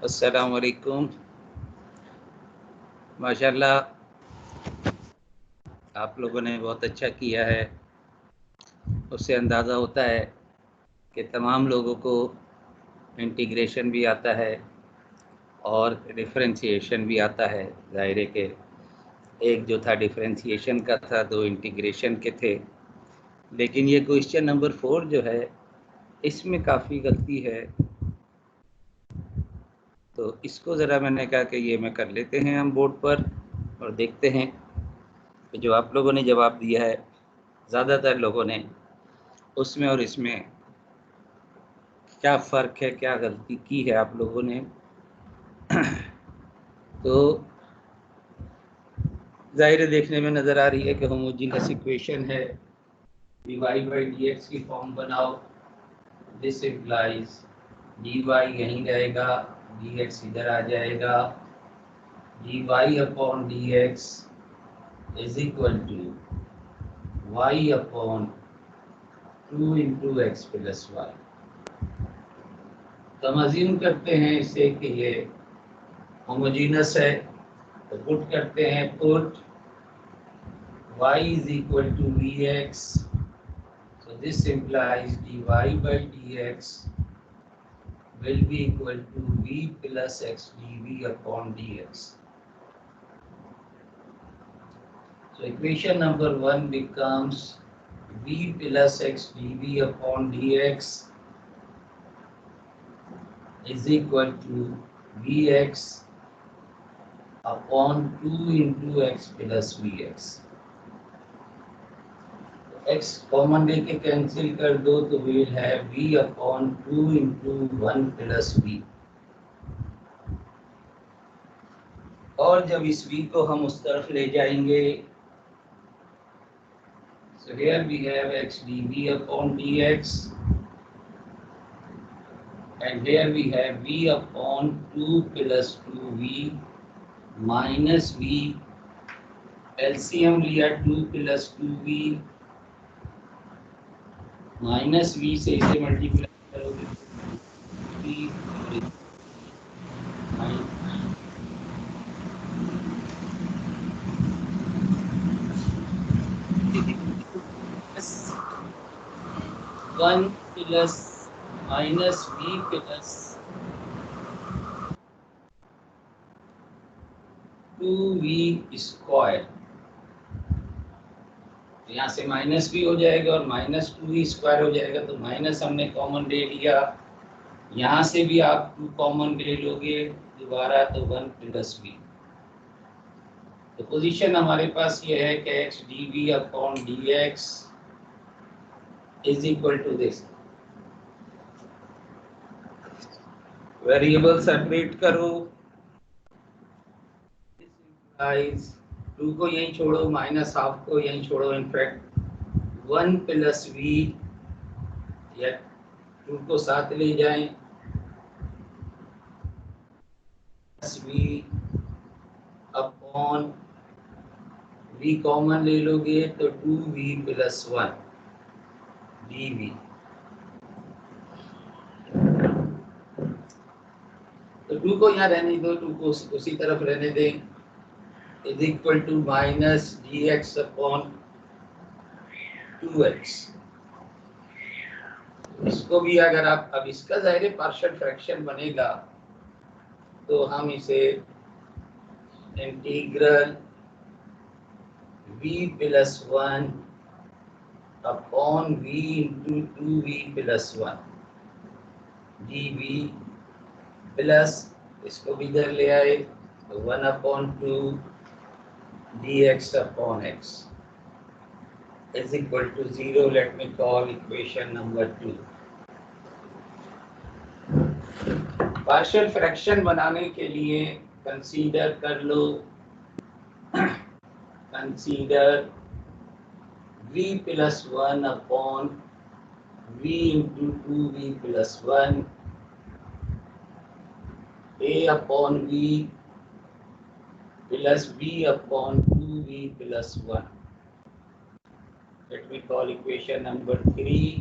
अस्सलाम वालेकुम। माशाल्लाह आप लोगों ने बहुत अच्छा किया है। उससे अंदाज़ा होता है कि तमाम लोगों को इंटीग्रेशन भी आता है और डिफरेंशिएशन भी आता है। ज़ाहिर है कि एक जो था डिफरेंशिएशन का था, दो इंटीग्रेशन के थे। लेकिन ये क्वेश्चन नंबर 4 जो है इसमें काफ़ी गलती है, तो इसको ज़रा मैंने कहा कि ये मैं कर लेते हैं हम बोर्ड पर और देखते हैं कि जो आप लोगों ने जवाब दिया है, ज़्यादातर लोगों ने, उसमें और इसमें क्या फ़र्क है, क्या गलती की है आप लोगों ने। तो ज़ाहिर देखने में नज़र आ रही है कि होमोजीनियस इक्वेशन है, dy बाई dx की फॉर्म बनाओ। दिस इम्प्लाइज dy यहीं रहेगा, dx इधर आ जाएगा। dy upon dx is equal to y upon 2 into x plus y. तो हम अज्यूम करते हैं इसे कि ये होमोजीनस है, तो पुट करते हैं, put y is equal to vx, so this implies dy by dx will be equal to v plus x dv upon dx. So equation number 1 becomes v plus x dv upon dx is equal to vx upon 2 into x plus vx. x common लेके cancel कर दो तो will have v upon 2 into 1 plus v। और जब इस v को हम उस तरफ ले जाएंगे, so here we have x dv upon dx and here we have v upon 2 plus 2v minus v, LCM लिया 2 plus 2v माइनस v से इसे मल्टीप्लाई करोगे v one plus minus v plus 2v square. यहाँ से minus भी हो जाएगा और माइनस 2v स्क्वायर हो जाएगा, तो माइनस हमने कॉमन ले लिया। यहाँ से भी आप 2 कॉमन ले लोगे दोबारा, तो 1 प्लस v। तो पोजीशन हमारे पास ये है कि x dv upon dx is equal to this. Variable separate करो, 2 को यहीं छोड़ो, माइनस हाफ को यहीं छोड़ो, इनफैक्ट 1 प्लस v या 2 को साथ ले जाएं, plus v upon v common ले लोगे तो 2v प्लस 1 dv। तो 2 को यहाँ रहने दो, 2 को उसी तरफ रहने दें, is equal to minus dx upon 2x। इसको भी अगर आप, अब इसका ज़ाहिर पार्शियल फ्रैक्शन बनेगा, तो हम इसे integral v plus 1 upon v into 2v plus 1 dv plus, इसको भी इधर ले आए तो 1 upon 2 dx upon x is equal to 0. Let me call equation number 2. Partial fraction बनाने के लिए कंसीडर कर लो, consider v plus 1 upon v into 2v plus 1 a upon v plus b upon 2v plus 1। Let me call equation number 3।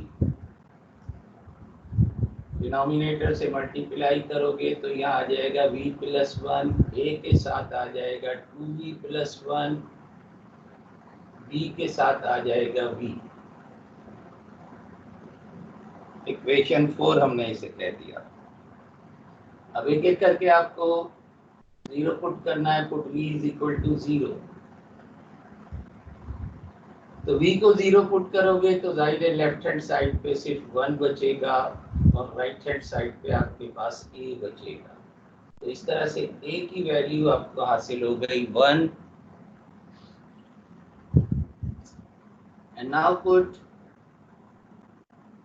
Denominator से multiply करोगे तो यहाँ आ जाएगा v प्लस 1, a के साथ आ जाएगा 2v प्लस 1, b के साथ आ जाएगा v। इक्वेशन 4 हमने इसे कह दिया। अब एक एक करके आपको 0 पुट करना है। Put v is equal to 0। तो v को 0 पुट करोगे तो जाहिर है लेफ्ट हैंड साइड पे सिर्फ 1 बचेगा और राइट हैंड साइड पे आपके पास a बचेगा। तो इस तरह से a की वैल्यू आपको हासिल हो गई 1। And now put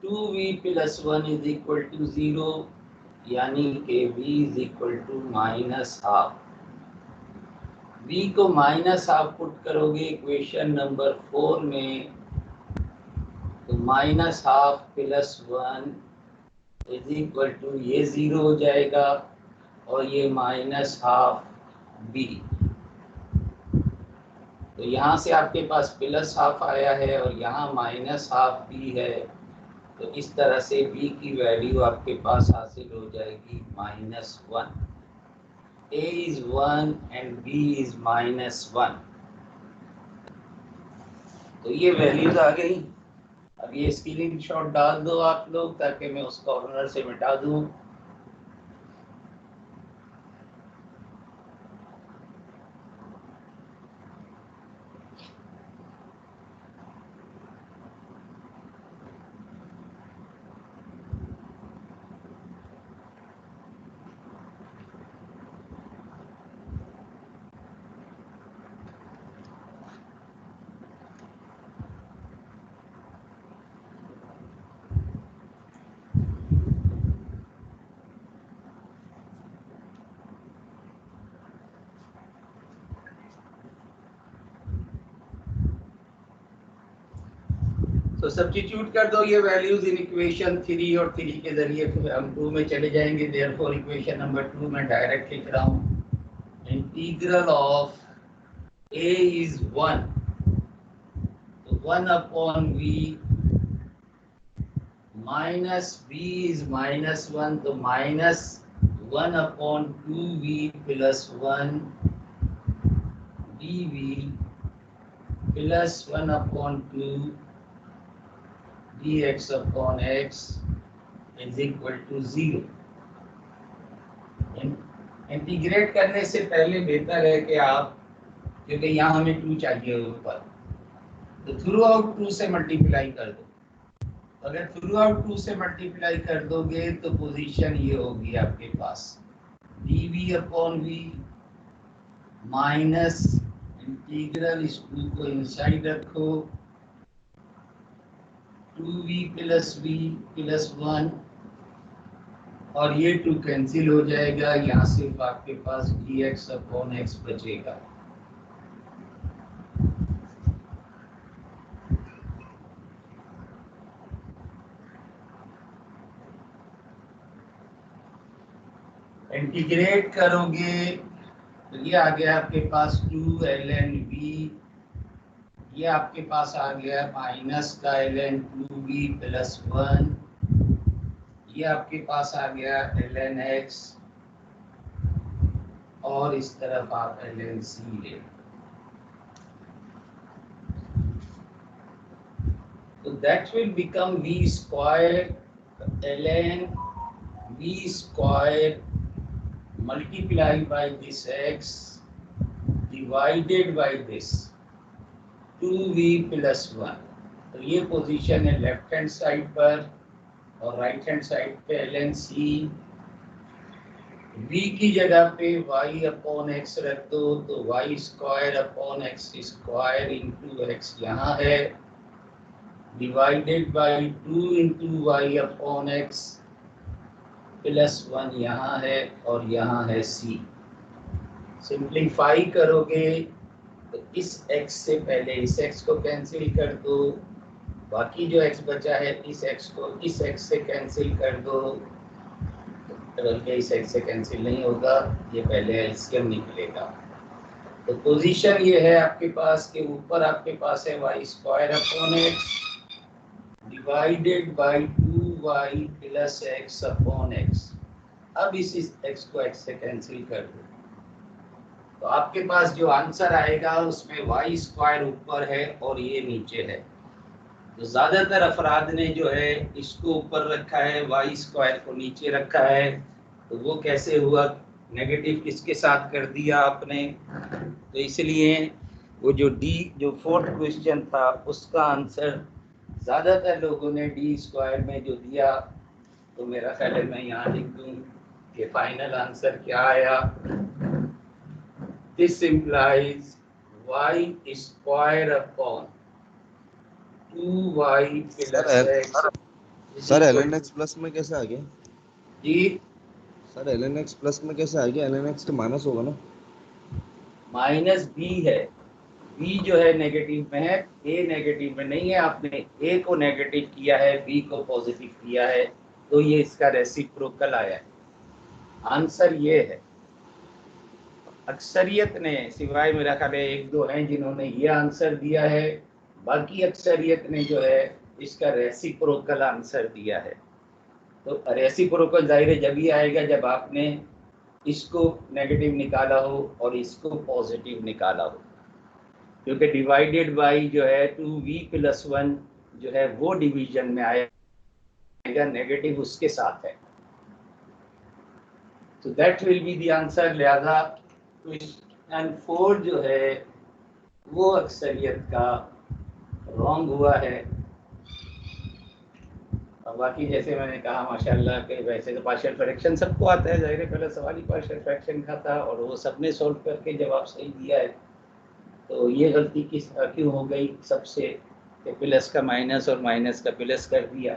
2v plus 1 is equal to 0, यानी कि v is equal to minus half. v को माइनस हाफ पुट करोगे इक्वेशन नंबर 4 में तो minus half plus 1 is equal to ये 0 हो जाएगा और ये माइनस हाफ b। तो यहाँ से आपके पास प्लस हाफ आया है और यहाँ माइनस हाफ b है। तो इस तरह से b की वैल्यू आपके पास हासिल हो जाएगी -1। a is 1 and b is -1। तो ये वैल्यूज आ गई। अब ये स्क्रीनशॉट डाल दो आप लोग ताकि मैं उस कॉर्नर से मिटा दूं। तो सब्स्टिट्यूट कर दो ये वैल्यूज इन इक्वेशन 3 और 3 के जरिए फिर हम 2 में चले जाएंगे। देयरफॉर इक्वेशन नंबर 2 में डायरेक्ट लिख रहा हूँ। इंटीग्रल ऑफ a इज 1 तो 1 upon v minus b is -1 तो -1 upon 2v plus 1 dv plus 1 upon 2 dx upon x is equal to 0। Integrate करने से पहले बेहतर है कि आप, क्योंकि यहाँ हमें 2 चाहिए ऊपर, तो थ्रू आउट 2 से मल्टीप्लाई कर दो। अगर थ्रू आउट 2 से मल्टीप्लाई कर दोगे तो पोजीशन ये होगी आपके पास dv upon v minus integral इस 2 को इनसाइड रखो 2v प्लस v प्लस 1 और ये 2 कैंसिल हो जाएगा। यहाँ सिर्फ आपके पास dx अपॉन x बचेगा। इंटीग्रेट करोगे तो ये आ गया आपके पास 2 ln v, ये आपके पास आ गया माइनस का ln 2v प्लस 1, ये आपके पास आ गया ln x और इस तरफ आप ln c ले। तो that will become v square ln v square multiply by this x divided by this 2v plus 1। तो ये पोजीशन है लेफ्ट हैंड साइड पर और राइट हैंड साइड पे ln c। v की जगह पे y अपॉन x रख दो तो y square upon x square into x यहाँ है divided by 2 into y upon x plus 1 यहाँ है और यहाँ है c। सिंप्लीफाई करोगे तो इस x से पहले इस x को कैंसिल कर दो, बाकी जो x बचा है इस x को इस x से कैंसिल कर दो, बल्कि इस x से कैंसिल नहीं होगा, ये पहले एलसीएम निकलेगा। तो पोजीशन ये है आपके पास के ऊपर आपके पास है y square upon x divided by 2y plus x upon x. अब इस एक्स को एक्स से कैंसिल कर दो, तो आपके पास जो आंसर आएगा उसमें वाई स्क्वायर ऊपर है और ये नीचे है। तो ज्यादातर अफराद ने जो है इसको ऊपर रखा है, वाई स्क्वायर को नीचे रखा है। तो वो कैसे हुआ, नेगेटिव किसके साथ कर दिया आपने। तो इसलिए वो जो डी जो फोर्थ क्वेश्चन था उसका आंसर ज्यादातर लोगों ने डी स्क्वायर में जो दिया। तो मेरा ख्याल है मैं यहाँ लिख दूँ कि फाइनल आंसर क्या आया। This implies y square upon 2y plus x sir ln x plus में कैसे आ गया जी। सर ln x प्लस में कैसे आ गया? ln x तो माइनस होगा ना? माइनस बी है, बी जो है नेगेटिव में है, ए नेगेटिव में नहीं है। आपने ए को नेगेटिव किया है, बी को पॉजिटिव किया है, तो ये इसका रेसिप्रोकल आया है। आंसर ये है। अक्सरियत ने, सिवाय मेरा ख्याल है एक दो हैं जिन्होंने ये आंसर दिया है, बाकी अक्सरियत ने जो है इसका रेसिप्रोकल आंसर दिया है। तो रेसिप्रोकल जाहिर है जब ही आएगा जब आपने इसको नेगेटिव निकाला हो और इसको पॉजिटिव निकाला हो, क्योंकि डिवाइडेड बाई जो है 2v प्लस 1 जो है वो डिवीजन में आएगा, नेगेटिव उसके साथ है। तो that will be the answer. लिहाजा क्वेश्चन 4 जो है वो अक्सरियत का रॉन्ग हुआ है। और बाकी जैसे मैंने कहा माशाल्लाह के वैसे तो पार्शियल फ्रैक्शन सबको आता है, जाहिर है पहला सवाल ही पार्शियल फ्रैक्शन का था और वो सबने सॉल्व करके जवाब सही दिया है। तो ये गलती किस क्यों हो गई सबसे कि प्लस का माइनस और माइनस का प्लस कर दिया।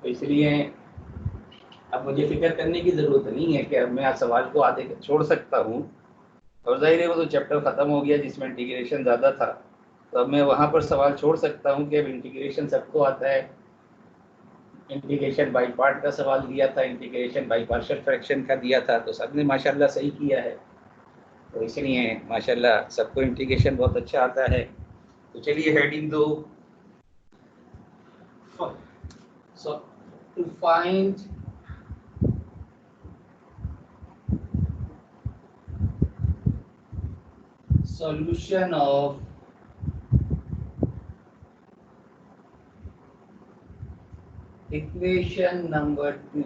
तो इसलिए अब मुझे फिक्र करने की ज़रूरत नहीं है कि अब मैं सवाल को आधे छोड़ सकता हूँ। और जाहिर है वो तो चैप्टर ख़त्म हो गया जिसमें इंटीग्रेशन ज़्यादा था, तो अब मैं वहाँ पर सवाल छोड़ सकता हूँ कि अब इंटीग्रेशन सबको आता है। इंटीग्रेशन बाई पार्ट का सवाल दिया था, इंटीग्रेशन बाई पार्शियल फ्रैक्शन का दिया था, तो सबने माशाल्लाह सही किया है। तो इसलिए माशाल्लाह सबको इंटीग्रेशन बहुत अच्छा आता है। तो चलिए हेडिंग दो, so to find solution of equation number 2,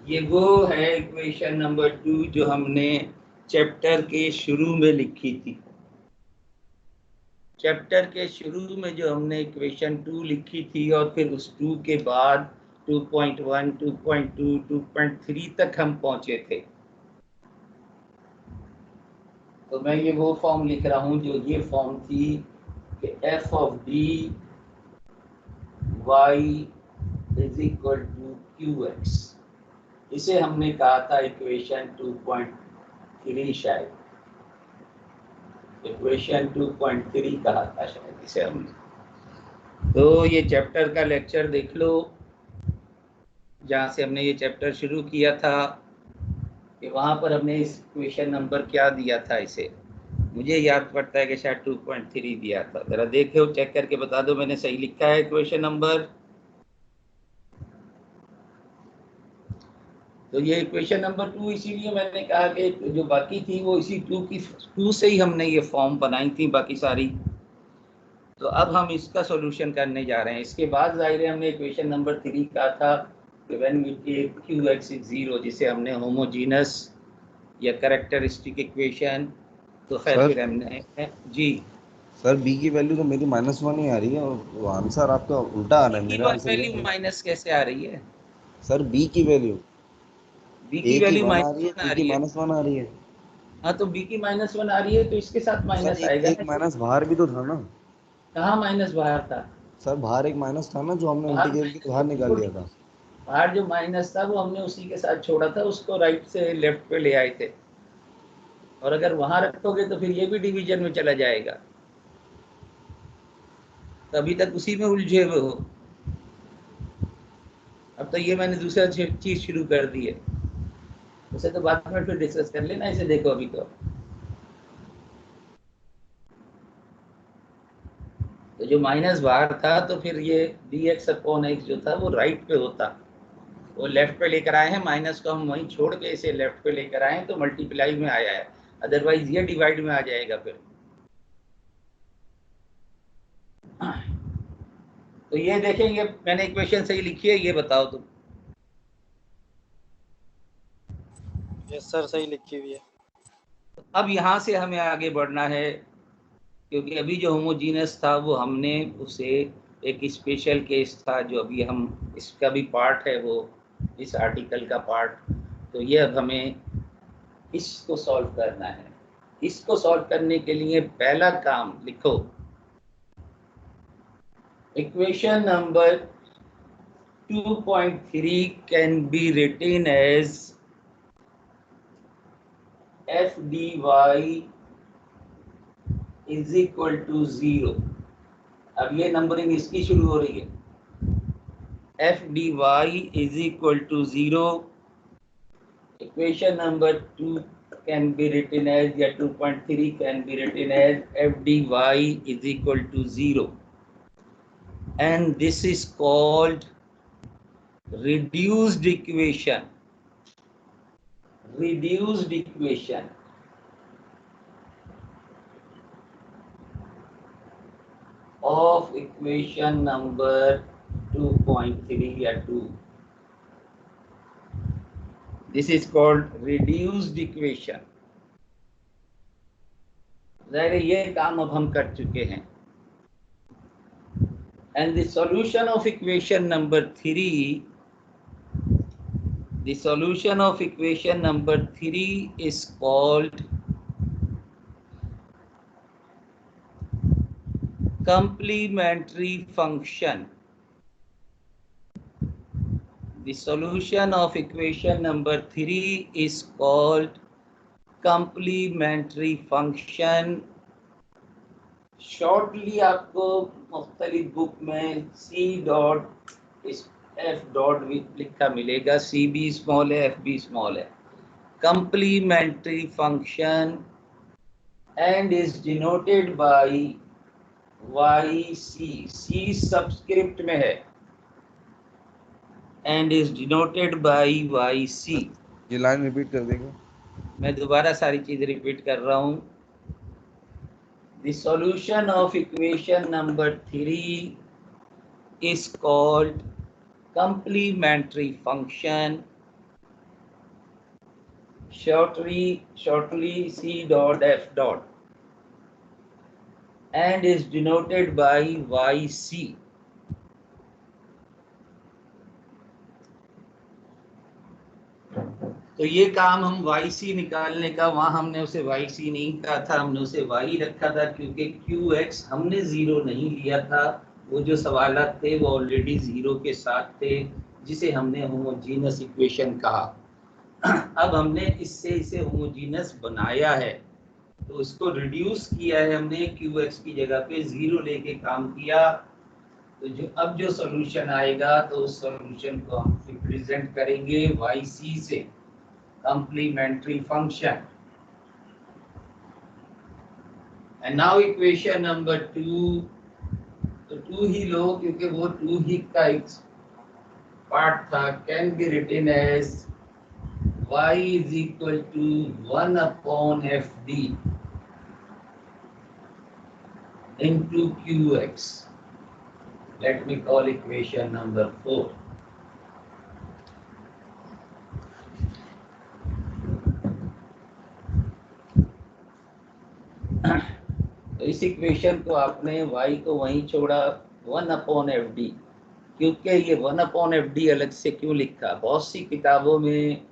ये वो है इक्वेशन नंबर 2 जो हमने चैप्टर के शुरू में लिखी थी। चैप्टर के शुरू में जो हमने इक्वेशन 2 लिखी थी और फिर उस 2 के बाद 2.1, 2.2, 2.3 तक हम पहुंचे थे। तो मैं ये वो फॉर्म लिख रहा हूँ जो ये फॉर्म थी कि f of d y is equal to qx। इसे हमने कहा था इक्वेशन 2.3, शायद इक्वेशन 2.3 कहा था शायद इसे हमने। तो ये चैप्टर का लेक्चर देख लो जहाँ से हमने ये चैप्टर शुरू किया था कि वहाँ पर हमने इस इक्वेशन नंबर क्या दिया था। इसे मुझे याद पड़ता है कि शायद 2.3 दिया था। जरा देखो चेक करके बता दो मैंने सही लिखा है इक्वेशन नंबर। तो ये इक्वेशन नंबर 2 इसीलिए मैंने कहा कि जो बाकी थी वो इसी 2 से ही हमने ये फॉर्म बनाई थी बाकी सारी। तो अब हम इसका सॉल्यूशन करने जा रहे हैं। इसके बाद जाहिर है हमने इक्वेशन नंबर 3 कहा था कि when we take qx is 0, जिसे हमने होमोजीनस या कैरेक्टरिस्टिक इक्वेशन। तो खैर फिर हमने जी सर बी की वैल्यू तो मेरी -1 ही आ रही है और आंसर आपका उल्टा आ रहा है। की मेरा आंसर ये वैल्यू है माइनस कैसे आ रही है? सर बी की वैल्यू बी ए की की वैल्यू 1 आ रही है, -1 बी आ की रही है। -1 आ रही है। हाँ तो बी की -1 आ रही है तो इसके साथ सर माइनस एक आएगा एक ना। माइनस बाहर भी तो था ना? कहाँ माइनस बाहर था? सर बाहर एक माइनस था ना जो हमने बाहर इंटीग्रल के बाहर निकाल लिया था। बाहर जो माइनस था वो हमने उसी के साथ छोड़ा था, उसको राइट से लेफ्ट पे ले आए थे। और अगर वहां रखोगे तो फिर ये भी डिवीजन में चला जाएगा। तो अभी तक उसी में उलझे हुए हो। अब तो ये मैंने दूसरा चीज शुरू कर दी है, उसे तो बाद में फिर डिस्कस कर लेना। इसे देखो अभी तो तो जो माइनस बाहर था तो फिर ये dx/x जो था वो राइट पे होता, वो लेफ्ट पे लेकर आए हैं, माइनस को हम वहीं छोड़ के इसे लेफ्ट पे लेकर आए तो मल्टीप्लाई में आया है, अदरवाइज ये डिवाइड में आ जाएगा फिर। तो ये देखेंगे मैंने इक्वेशन सही लिखी है, ये बताओ तुम। यस सर, सही लिखी हुई है। अब यहाँ से हमें आगे बढ़ना है, क्योंकि अभी जो होमोजीनस था वो हमने उसे एक स्पेशल केस था जो अभी हम इसका भी पार्ट है, वो इस आर्टिकल का पार्ट। तो ये अब हमें इसको सॉल्व करना है। इसको सॉल्व करने के लिए पहला काम लिखो, equation number 2.3 can be written as F D Y is equal to 0। अब ये नंबरिंग इसकी शुरू हो रही है, F D Y is equal to 0। Equation number 2 can be written as, या 2.3 can be written as f dy is equal to 0, and this is called reduced equation. Reduced equation of equation number 2.3 या 2. This is called reduced equation. ज़ाहिर है ये काम अब हम कर चुके हैं। And the solution of equation number 3, the solution of equation number 3 is called complementary function. The solution of equation number 3 is called complementary function. Shortly आपको मुख्तलिफ बुक में C डॉट F डॉट लिखा मिलेगा, C भी small है, F भी small है। Complementary function and is denoted by YC, C subscript में है, and is denoted by YC। ये लाइन रिपीट कर देंगे। मैं दोबारा सारी चीज़ रिपीट कर रहा हूँ। The solution of equation number 3 is called complementary function, shortly C dot F dot, and is denoted by YC. तो ये काम हम YC निकालने का, वहां हमने उसे YC नहीं कहा था, हमने उसे Y रखा था, क्योंकि QX हमने 0 नहीं लिया था। वो जो सवालात थे वो ऑलरेडी 0 के साथ थे, जिसे हमने होमोजीनस इक्वेशन कहा। अब हमने इससे इसे होमोजीनस बनाया है, तो उसको रिड्यूस किया है हमने, QX की जगह पे 0 लेके काम किया। तो जो अब जो सॉल्यूशन आएगा तो उस सॉल्यूशन को हम रिप्रेजेंट करेंगे YC से, complementary function. And now equation number 2, तो 2 ही लो क्योंकि वो 2 ही का एक पार्ट था, can be written as y is equal to 1 upon fd into qx. Let me call equation number 4. तो इस इक्वेशन को आपने y को वहीं छोड़ा 1 अपॉन fd, क्योंकि ये 1 अपॉन fd अलग से क्यों लिखा? बहुत सी किताबों में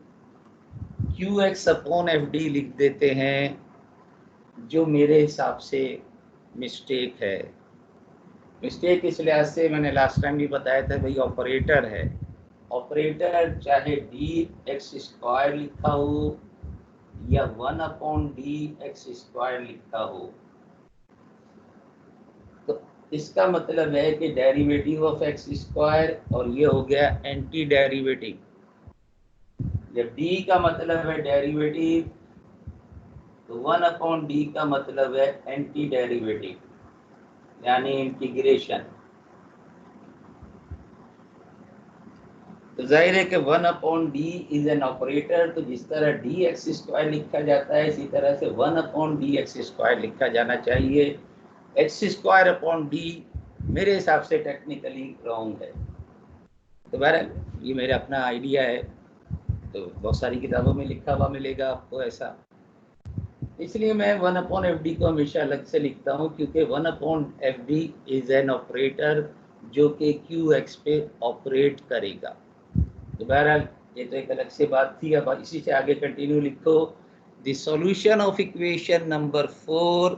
qx अपॉन fd लिख देते हैं, जो मेरे हिसाब से मिस्टेक है। मिस्टेक इस लिहाज से, मैंने लास्ट टाइम भी बताया था भाई, ऑपरेटर है। ऑपरेटर चाहे dx² लिखा हो या 1 अपॉन dx² लिखा हो, तो इसका मतलब है कि डेरिवेटिव ऑफ x², और ये हो गया एंटी डेरिवेटिव। जब d का मतलब है डेरिवेटिव, तो 1 अपॉन d का मतलब है एंटी डेरिवेटिव। यानी इंटीग्रेशन। तो जाहिर है कि 1/d इज एन ऑपरेटर, तो जिस तरह डी एक्स स्क्वायर लिखा जाता है इसी तरह से 1/d एक्स स्क्वायर लिखा जाना चाहिए। एक्स स्क्वायर अपॉन डी मेरे हिसाब से टेक्निकली रॉन्ग है। तो बहरहाल ये मेरा अपना आइडिया है, तो बहुत सारी किताबों में लिखा हुआ मिलेगा आपको ऐसा, इसलिए मैं 1/fd को हमेशा अलग से लिखता हूँ, क्योंकि 1/fd इज एन ऑपरेटर जो कि क्यू एक्स पे ऑपरेट करेगा। तो बहरहाल ये तो एक अलग से बात थी। अब इसी से आगे कंटिन्यू लिखो। The solution of equation number 4,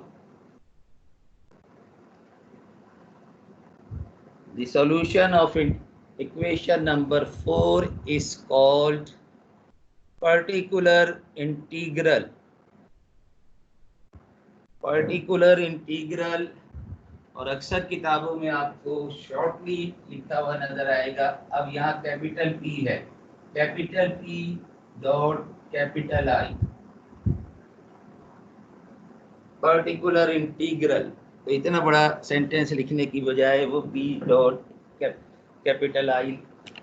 the solution of equation number 4 is called particular integral. Particular integral, और अक्सर किताबों में आपको शॉर्टली लिखा हुआ नजर आएगा। अब यहाँ कैपिटल पी है, capital P dot capital I, particular integral. तो इतना बड़ा सेंटेंस लिखने की बजाय वो P dot capital I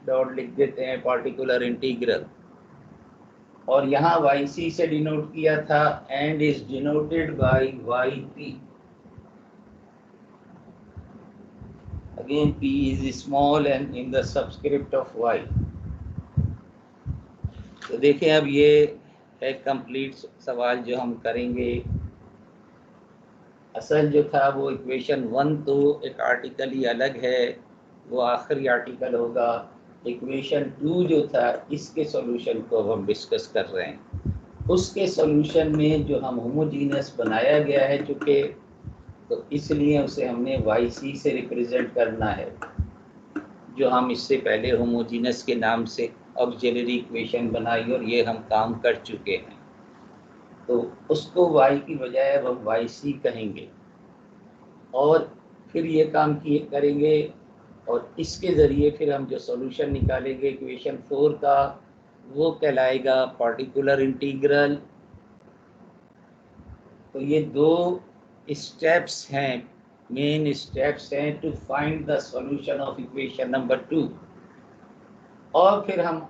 dot लिख देते हैं, पर्टिकुलर इंटीग्रल। और यहाँ वाई सी से डिनोट किया था, and is denoted by Y P. Again, p is small and in the subscript of y. तो देखें अब ये है कंप्लीट सवाल जो हम करेंगे। असल जो था वो इक्वेशन 1 तो एक आर्टिकल ही अलग है, वो आखिरी आर्टिकल होगा। इक्वेशन 2 जो था इसके सॉल्यूशन को हम डिस्कस कर रहे हैं। उसके सॉल्यूशन में जो हम होमोजीनियस बनाया गया है चूँकि, तो इसलिए उसे हमने वाई सी से रिप्रेजेंट करना है, जो हम इससे पहले होमोजीनस के नाम से ऑक्सिलरी इक्वेशन बनाई और ये हम काम कर चुके हैं। तो उसको y की बजाय अब हम वाई सी कहेंगे, और फिर ये काम किए करेंगे, और इसके ज़रिए फिर हम जो सॉल्यूशन निकालेंगे इक्वेशन 4 का, वो कहलाएगा पर्टिकुलर इंटीग्रल। तो ये दो स्टेप्स हैं, मेन स्टेप्स हैं to find the solution of equation number 2। और फिर हम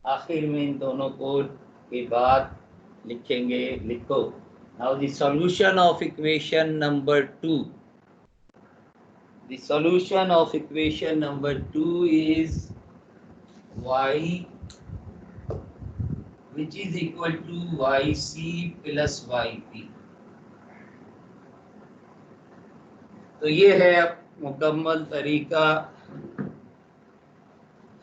आखिर में इन दोनों को के बाद लिखेंगे। लिखो now the solution of equation number 2। The solution of equation number 2 is y which is equal to yc plus yp। तो ये है अब मुकम्मल तरीका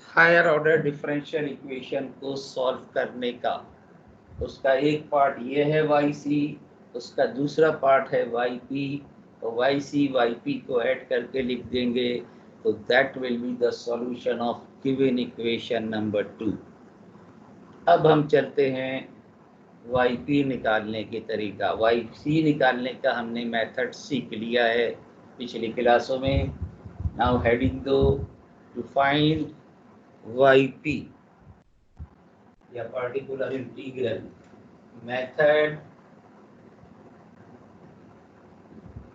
हायर ऑर्डर डिफरेंशियल इक्वेशन को सॉल्व करने का। उसका एक पार्ट ये है वाई सी, उसका दूसरा पार्ट है वाई पी, और वाई सी वाई पी को ऐड करके लिख देंगे, तो that will be the solution of given equation number 2। अब हम चलते हैं वाई पी निकालने के तरीका। वाई सी निकालने का हमने मेथड सीख लिया है पिछली क्लासों में। नाउ हेडिंग दो, टू फाइंड वाई पी या particular integral method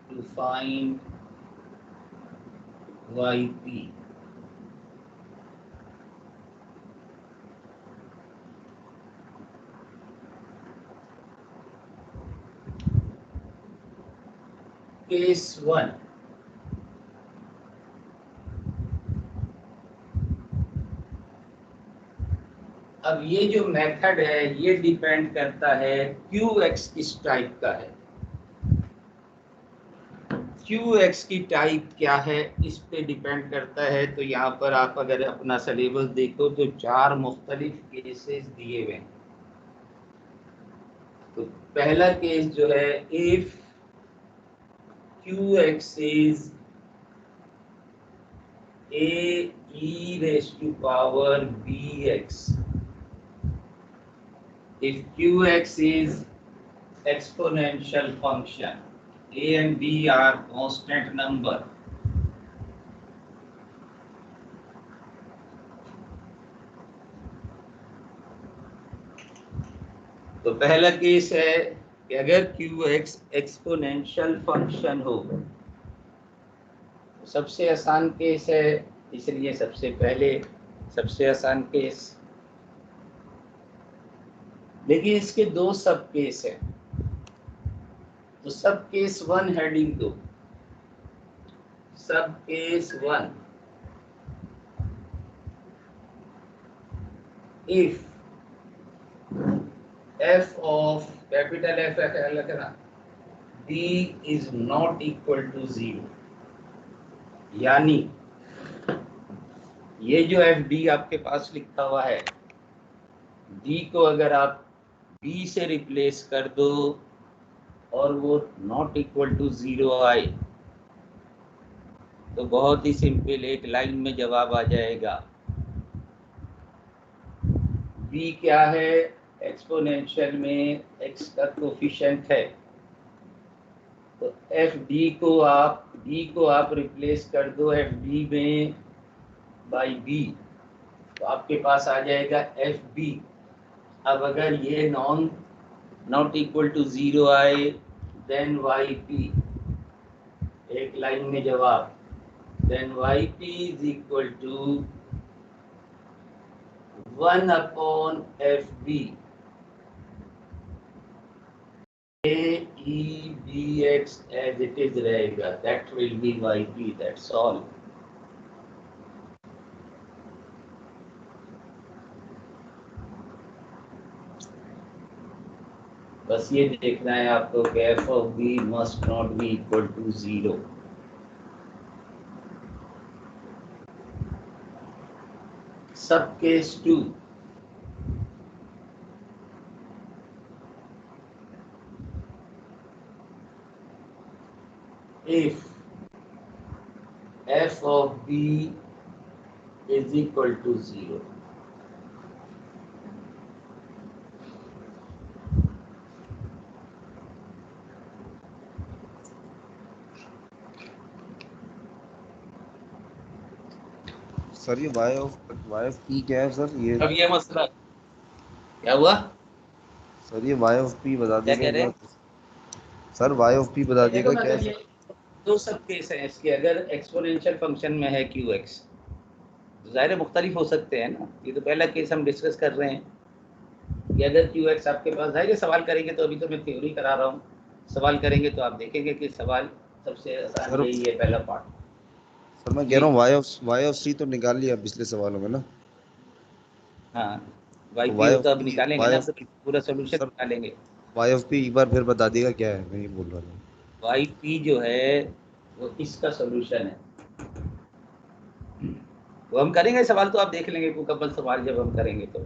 to find yp। Case 1, अब ये जो मेथड है ये डिपेंड करता है क्यू एक्स किस टाइप का है। क्यू एक्स की टाइप क्या है इस पे डिपेंड करता है। तो यहाँ पर आप अगर अपना सिलेबस देखो तो 4 मुख्तलिफ केसेस दिए हुए हैं। तो पहला केस जो है, if Q x is a e raised to power bx, if qx is exponential function, a and b are constant number, तो पहला केस है कि अगर qx एक्सपोनेंशियल फंक्शन हो सबसे आसान केस है, इसलिए सबसे पहले सबसे आसान केस। लेकिन इसके दो सब केस हैं, तो सब केस वन हेडिंग दो। Sub case one, if f of capital F है, क्या लिखना, d is not equal to 0, यानी ये जो एफ डी आपके पास लिखा हुआ है, d को अगर आप b से रिप्लेस कर दो और वो नॉट इक्वल टू 0 आए, तो बहुत ही सिंपल एक लाइन में जवाब आ जाएगा। b क्या है, एक्सपोनेंशियल में x का कोफिशिएंट है, तो एफ डी को आप रिप्लेस कर दो एफ डी में बाई बी, तो आपके पास आ जाएगा एफ बी। अब अगर ये नॉट इक्वल टू 0 आए, देन वाई पी, एक लाइन में जवाब, then y P is equal to 1 upon f b, a e b x as it is रहेगा, that will be y p, that's all. बस ये देखना है आपको कि f of B must not be equal to 0। Sub case 2, if f of b is equal to 0, sir ये y of p क्या है सर? ये अब ये मसला क्या हुआ? सर ये वाई ऑफ पी बता क्या कह रहे दीजिएगा हैं? सर, वाई ऑफ पी बता देखो, दीजिएगा क्या अगर है ये सर? दो सब केस हैं इसके, अगर एक्सपोनेंशियल फंक्शन में है क्यू एक्स, ज़ाहिर मुख्तलिफ हो सकते हैं ना। ये तो पहला केस हम डिस्कस कर रहे हैं कि अगर क्यू एक्स आपके पास, ज़ाहिर सवाल करेंगे तो अभी तो मैं थ्योरी करा रहा हूँ, सवाल करेंगे तो आप देखेंगे कि सवाल सबसे आसान सर यही है, पहला पार्ट। सर मैं कह जी रहा हूँ वाई ऑफ सी तो निकाल लिया पिछले सवालों में ना। हाँ, वाई तो पी हो तो अब निकालेंगे ना, तो पूरा सोल्यूशन सर निकालेंगे। वाई ऑफ पी एक बार फिर बता दिएगा क्या है, मैं ये बोल रहा था। वाई पी जो है वो इसका सोल्यूशन है। वो हम करेंगे सवाल तो आप देख लेंगे, मुकम्मल सवाल जब हम करेंगे तो।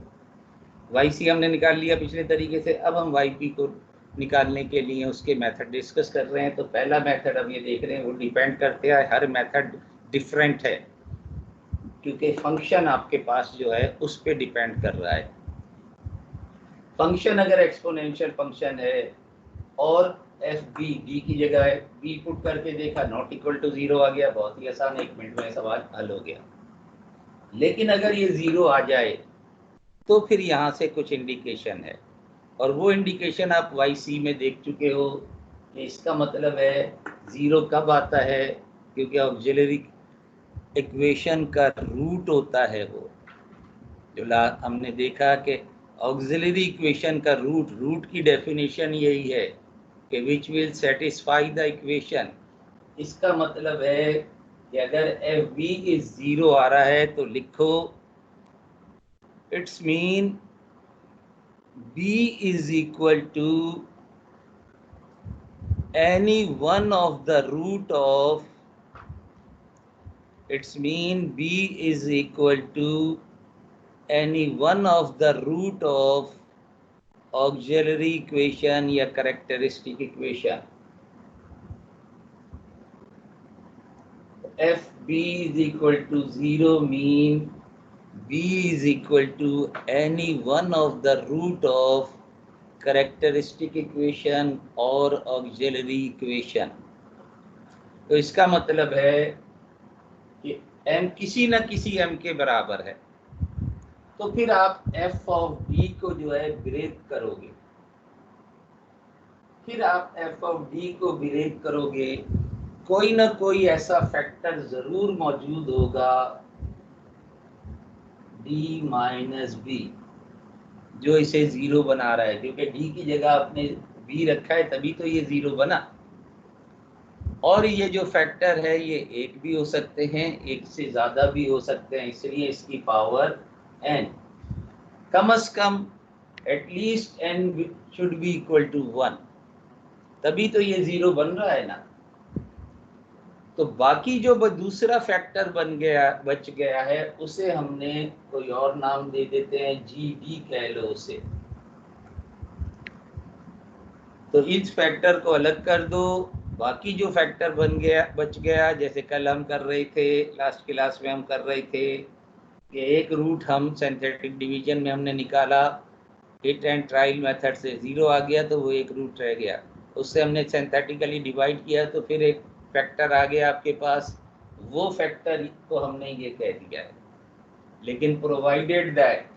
वाई सी हमने निकाल लिया पिछले तरीके से, अब हम वाई पी को निकालने के लिए उसके मेथड डिस्कस कर रहे हैं। तो पहला मेथड अब ये देख रहे हैं, वो डिपेंड करते हैं, हर मेथड डिफरेंट है, क्योंकि फंक्शन आपके पास जो है उस पर डिपेंड कर रहा है। फंक्शन अगर एक्सपोनेंशियल फंक्शन है और एफ बी, डी की जगह बी पुट करके देखा, नॉट इक्वल टू 0 आ गया, बहुत ही आसान, 1 मिनट में सवाल हल हो गया। लेकिन अगर ये 0 आ जाए तो फिर यहाँ से कुछ इंडिकेशन है, और वो इंडिकेशन आप वाई सी में देख चुके हो कि इसका मतलब है 0 कब आता है, क्योंकि ऑक्सिलरी इक्वेशन का रूट होता है वो जो हमने देखा कि ऑक्सिलरी इक्वेशन का रूट की डेफिनेशन यही है कि which will satisfy the equation. इसका मतलब है कि अगर एफ बी इज 0 आ रहा है तो लिखो it's mean B is equal to any one of the root of, its mean b is equal to any one of the root of auxiliary equation या characteristic equation। f b is equal to 0 mean b is equal to any one of the root of characteristic equation और auxiliary equation। तो इसका मतलब है कि m किसी न किसी m के बराबर है, तो फिर आप f ऑफ d को जो है ब्रेक करोगे। फिर आप f ऑफ d को ब्रेक करोगे कोई ना कोई ऐसा फैक्टर जरूर मौजूद होगा डी माइनस बी जो इसे जीरो बना रहा है, क्योंकि डी की जगह आपने बी रखा है तभी तो ये जीरो बना। और ये जो फैक्टर है ये एक भी हो सकते हैं, एक से ज्यादा भी हो सकते हैं, इसलिए इसकी पावर n कम से कम at least n should be equal to 1, तभी तो ये जीरो बन रहा है ना। तो बाकी जो दूसरा फैक्टर बच गया है उसे हमने कोई और नाम दे देते हैं, जी डी कह लो उसे। तो इस फैक्टर को अलग कर दो, बाकी जो फैक्टर बच गया, जैसे कल हम कर रहे थे, लास्ट क्लास में हम कर रहे थे कि एक रूट हम सिंथेटिक डिवीजन में हमने निकाला, हिट एंड ट्रायल मेथड से जीरो आ गया तो वो एक रूट रह गया, उससे हमने सिंथेटिकली डिवाइड किया तो फिर एक फैक्टर आ गया आपके पास, वो फैक्टर को हमने ये कह दिया है। लेकिन provided that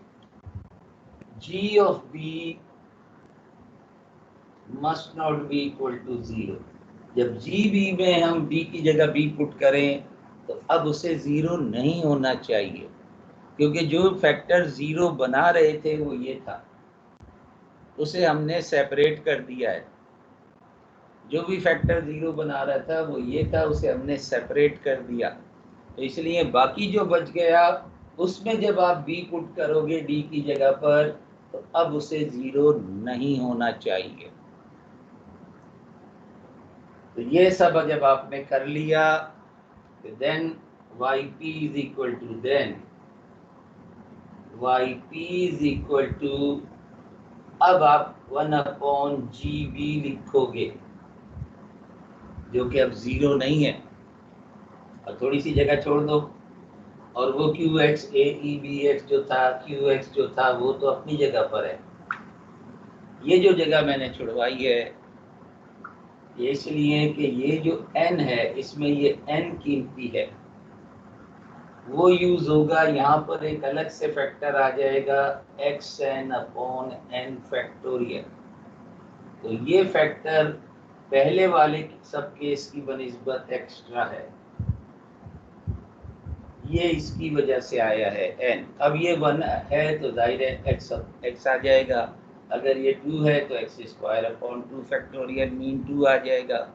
G of B must not be equal to zero. जब जी बी में हम बी की जगह बी पुट करें तो अब उसे जीरो नहीं होना चाहिए, क्योंकि जो फैक्टर जीरो बना रहे थे वो ये था, उसे हमने सेपरेट कर दिया है। जो भी फैक्टर जीरो बना रहा था वो ये था, उसे हमने सेपरेट कर दिया। तो इसलिए बाकी जो बच गया उसमें जब आप बी पुट करोगे डी की जगह पर तो अब उसे जीरो नहीं होना चाहिए। तो ये सब जब आपने कर लिया तो then yp is equal to yp is equal to, अब आप 1/GB लिखोगे जो कि अब जीरो नहीं है, और थोड़ी सी जगह छोड़ दो, और वो qx aebx जो था, qx जो था वो तो अपनी जगह पर है। ये जो जगह मैंने छुड़वाई है ये इसलिए कि ये जो n है इसमें ये n कीमती है, वो यूज होगा। यहाँ पर एक अलग से फैक्टर आ जाएगा xn/n फैक्टोरियल। तो ये फैक्टर पहले वाले सब केस की बनिस्बत एक्स्ट्रा है, ये इसकी वजह से आया है n। अब ये 1 है तो जाहिर है x आ जाएगा, अगर ये 2 है तो x² फैक्टोरियल मीन 2 आ जाएगा।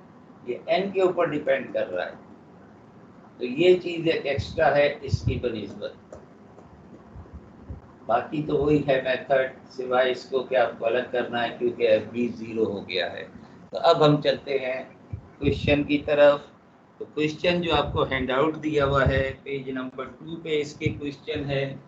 ये n के ऊपर डिपेंड कर रहा है, तो ये चीज़ एक एक्स्ट्रा है इसकी बनिस्बत। बाकी तो वही है मेथड, सिवाय इसको कि आपको अलग करना है क्योंकि एफ बी जीरो हो गया है। तो अब हम चलते हैं क्वेश्चन की तरफ। तो क्वेश्चन जो आपको हैंड आउट दिया हुआ है पेज नंबर 2 पे इसके क्वेश्चन है।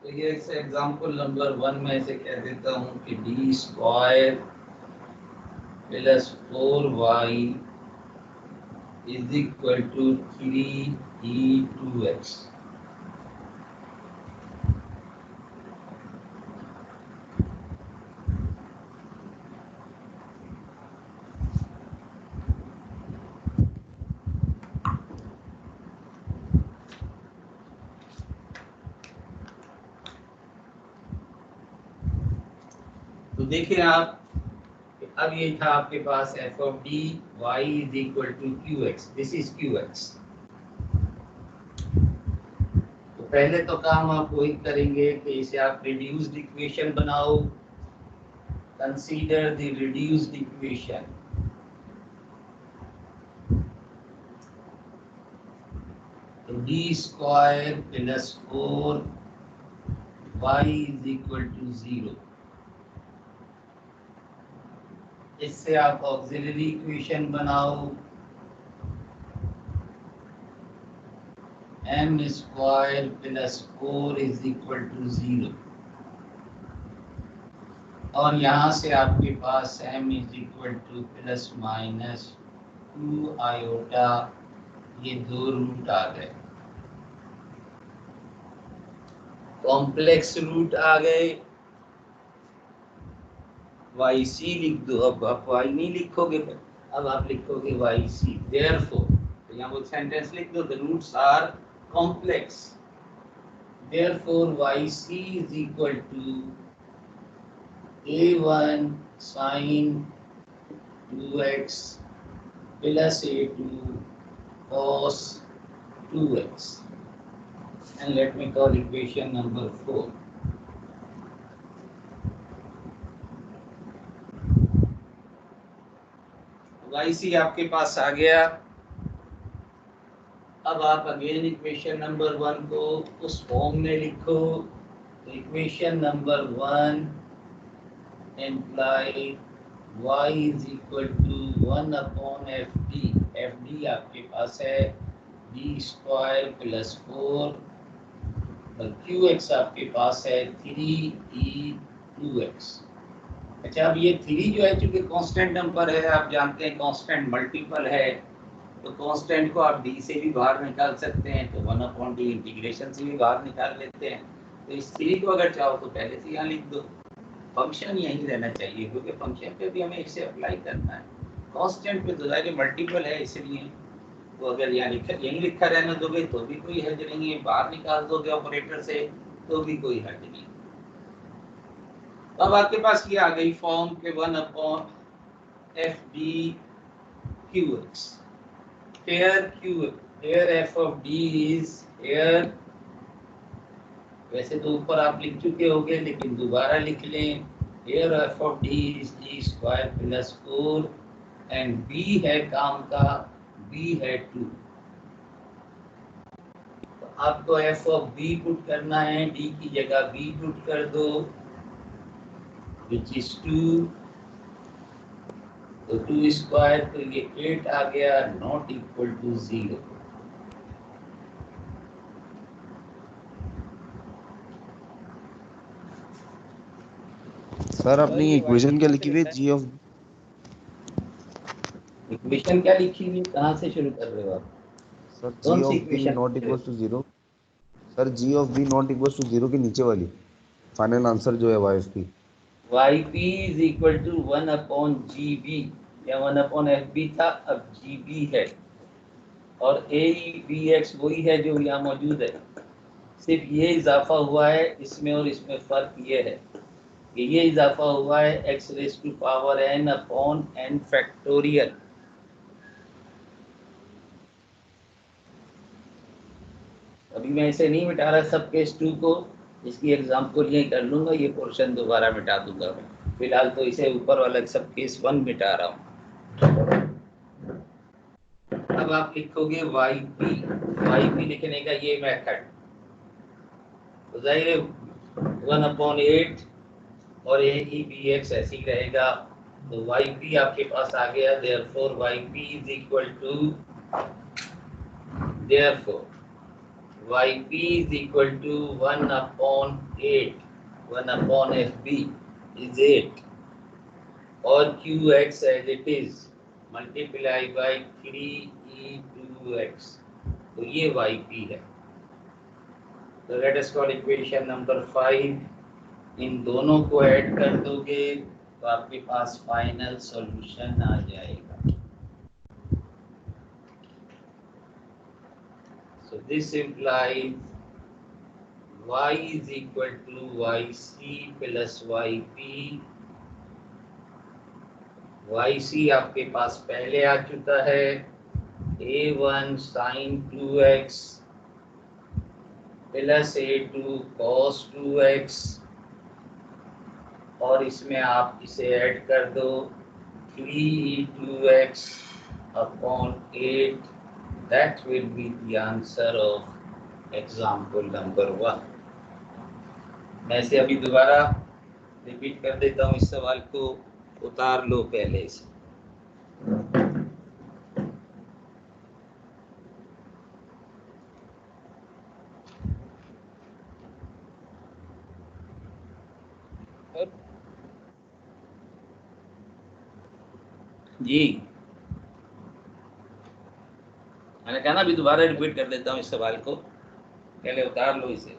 तो ये एग्जांपल नंबर 1 में से कह देता हूँ कि d² + 4y = 3e2x। तो देखिए आप, अब ये था आपके पास f of d y = qx, this is qx। तो पहले तो काम आप वही करेंगे कि इसे आप रिड्यूस्ड इक्वेशन बनाओ, कंसीडर द रिड्यूस्ड इक्वेशन। तो d² + 4y = 0। इससे आप ऑक्सिलरी इक्वेशन बनाओ, m² + 4 = 0। और यहाँ से आपके पास m = ±2 2 आयोटा, ये 2 रूट आ गए। कॉम्प्लेक्स रूट आ गए, वाई सी लिख दो। अब आप वाई नहीं लिखोगे, अब आप लिखोगे वाई सी। देयरफॉर, तो यहाँ वो सेंटेंस लिख दो, the roots are complex. Therefore Y C is equal to a1 sin 2x plus a2 cos 2x, and let me call equation number 4. yc आपके पास आ गया। अब आप अगेन इक्वेशन नंबर 1 को उस फॉर्म में लिखो। तो equation number 1 imply y is equal to 1 upon F D आपके पास है d स्क्वायर प्लस 4, और qx आपके पास है 3e2x। अच्छा, अब ये 3 जो है चूंकि कांस्टेंट नंबर है, आप जानते हैं कांस्टेंट मल्टीपल है, तो कांस्टेंट को आप d से भी बाहर निकाल सकते हैं, तो 1/d इंटीग्रेशन से भी बाहर निकाल लेते हैं। तो इस 3 को अगर चाहो तो पहले से यहाँ लिख दो, फंक्शन यहीं रहना चाहिए, क्योंकि फंक्शन पे भी हमें इसे अप्लाई करना है। कांस्टेंट पे तो जाहिर मल्टीपल है, इसलिए तो अगर यहाँ यहीं लिखा रहने दोगे तो भी कोई हर्ज नहीं है, बाहर निकाल दोगे ऑपरेटर से तो भी कोई हर्ज नहीं। अब आपके पास ये आ गई फॉर्म के 1/f(d)(qx). here f of d is here, वैसे तो ऊपर आप लिख चुके होंगे लेकिन दोबारा लिख लें। here f of d is d square plus 4 and b है काम का, b है 2। तो आपको f of b पुट करना है, d की जगह b पुट कर दो, which is 2। तो 2 स्क्वायर, तो ये 8 आ गया, नॉट इक्वल टू 0। सर अपनी इक्वेशन क्या लिखी हुई है? जी ऑफ इक्वेशन क्या लिखी हुई है, कहाँ से शुरू कर रहे हो आप? सर जी कौन सी of b equation? Not equal to 0। Sir ji of b not equal to 0 के नीचे वाली फाइनल आंसर जो है y f p. Y P is equal to 1/GB, या 1/FB था, अब GB है, और AEBX वही है जो यहाँ मौजूद है। सिर्फ ये इजाफा हुआ है इसमें, और इसमें फ़र्क ये है कि ये इजाफा हुआ है x⁴n/n फैक्टोरियल। अभी मैं इसे नहीं मिटा रहा सब केस 2 को, इसकी एग्जाम्पल यही कर लूँगा, ये पोर्शन दोबारा मिटा दूंगा मैं। फिलहाल तो इसे ऊपर वाला सब केस 1 मिटा रहा हूँ। अब आप लिखोगे वाई पी लिखने का ये मेथड, तो जाहिर है 1/8 और AEBX ऐसे ही रहेगा। तो वाई पी आपके पास आ गया। Therefore Y P is equal to, therefore yp is equal to 1/8, 1/FB is 8, और qx as it is multiply by 3e2x, तो ये yp है। तो let us call equation number 5। इन दोनों को ऐड कर दोगे तो आपके पास फाइनल सॉल्यूशन आ जाएगा। So this implies y is equal to yc plus yp। yc आपके पास पहले आ चुका है, a1 sin 2x plus a2 cos 2x, और इसमें आप इसे ऐड कर दो 3e2x upon 8। That will be the answer of example number 1। मैं इसे अभी दोबारा रिपीट कर देता हूँ, इस सवाल को उतार लो पहले से। जी मैं ना अभी दोबारा रिपीट कर देता हूँ इस सवाल को, पहले उतार लो इसे।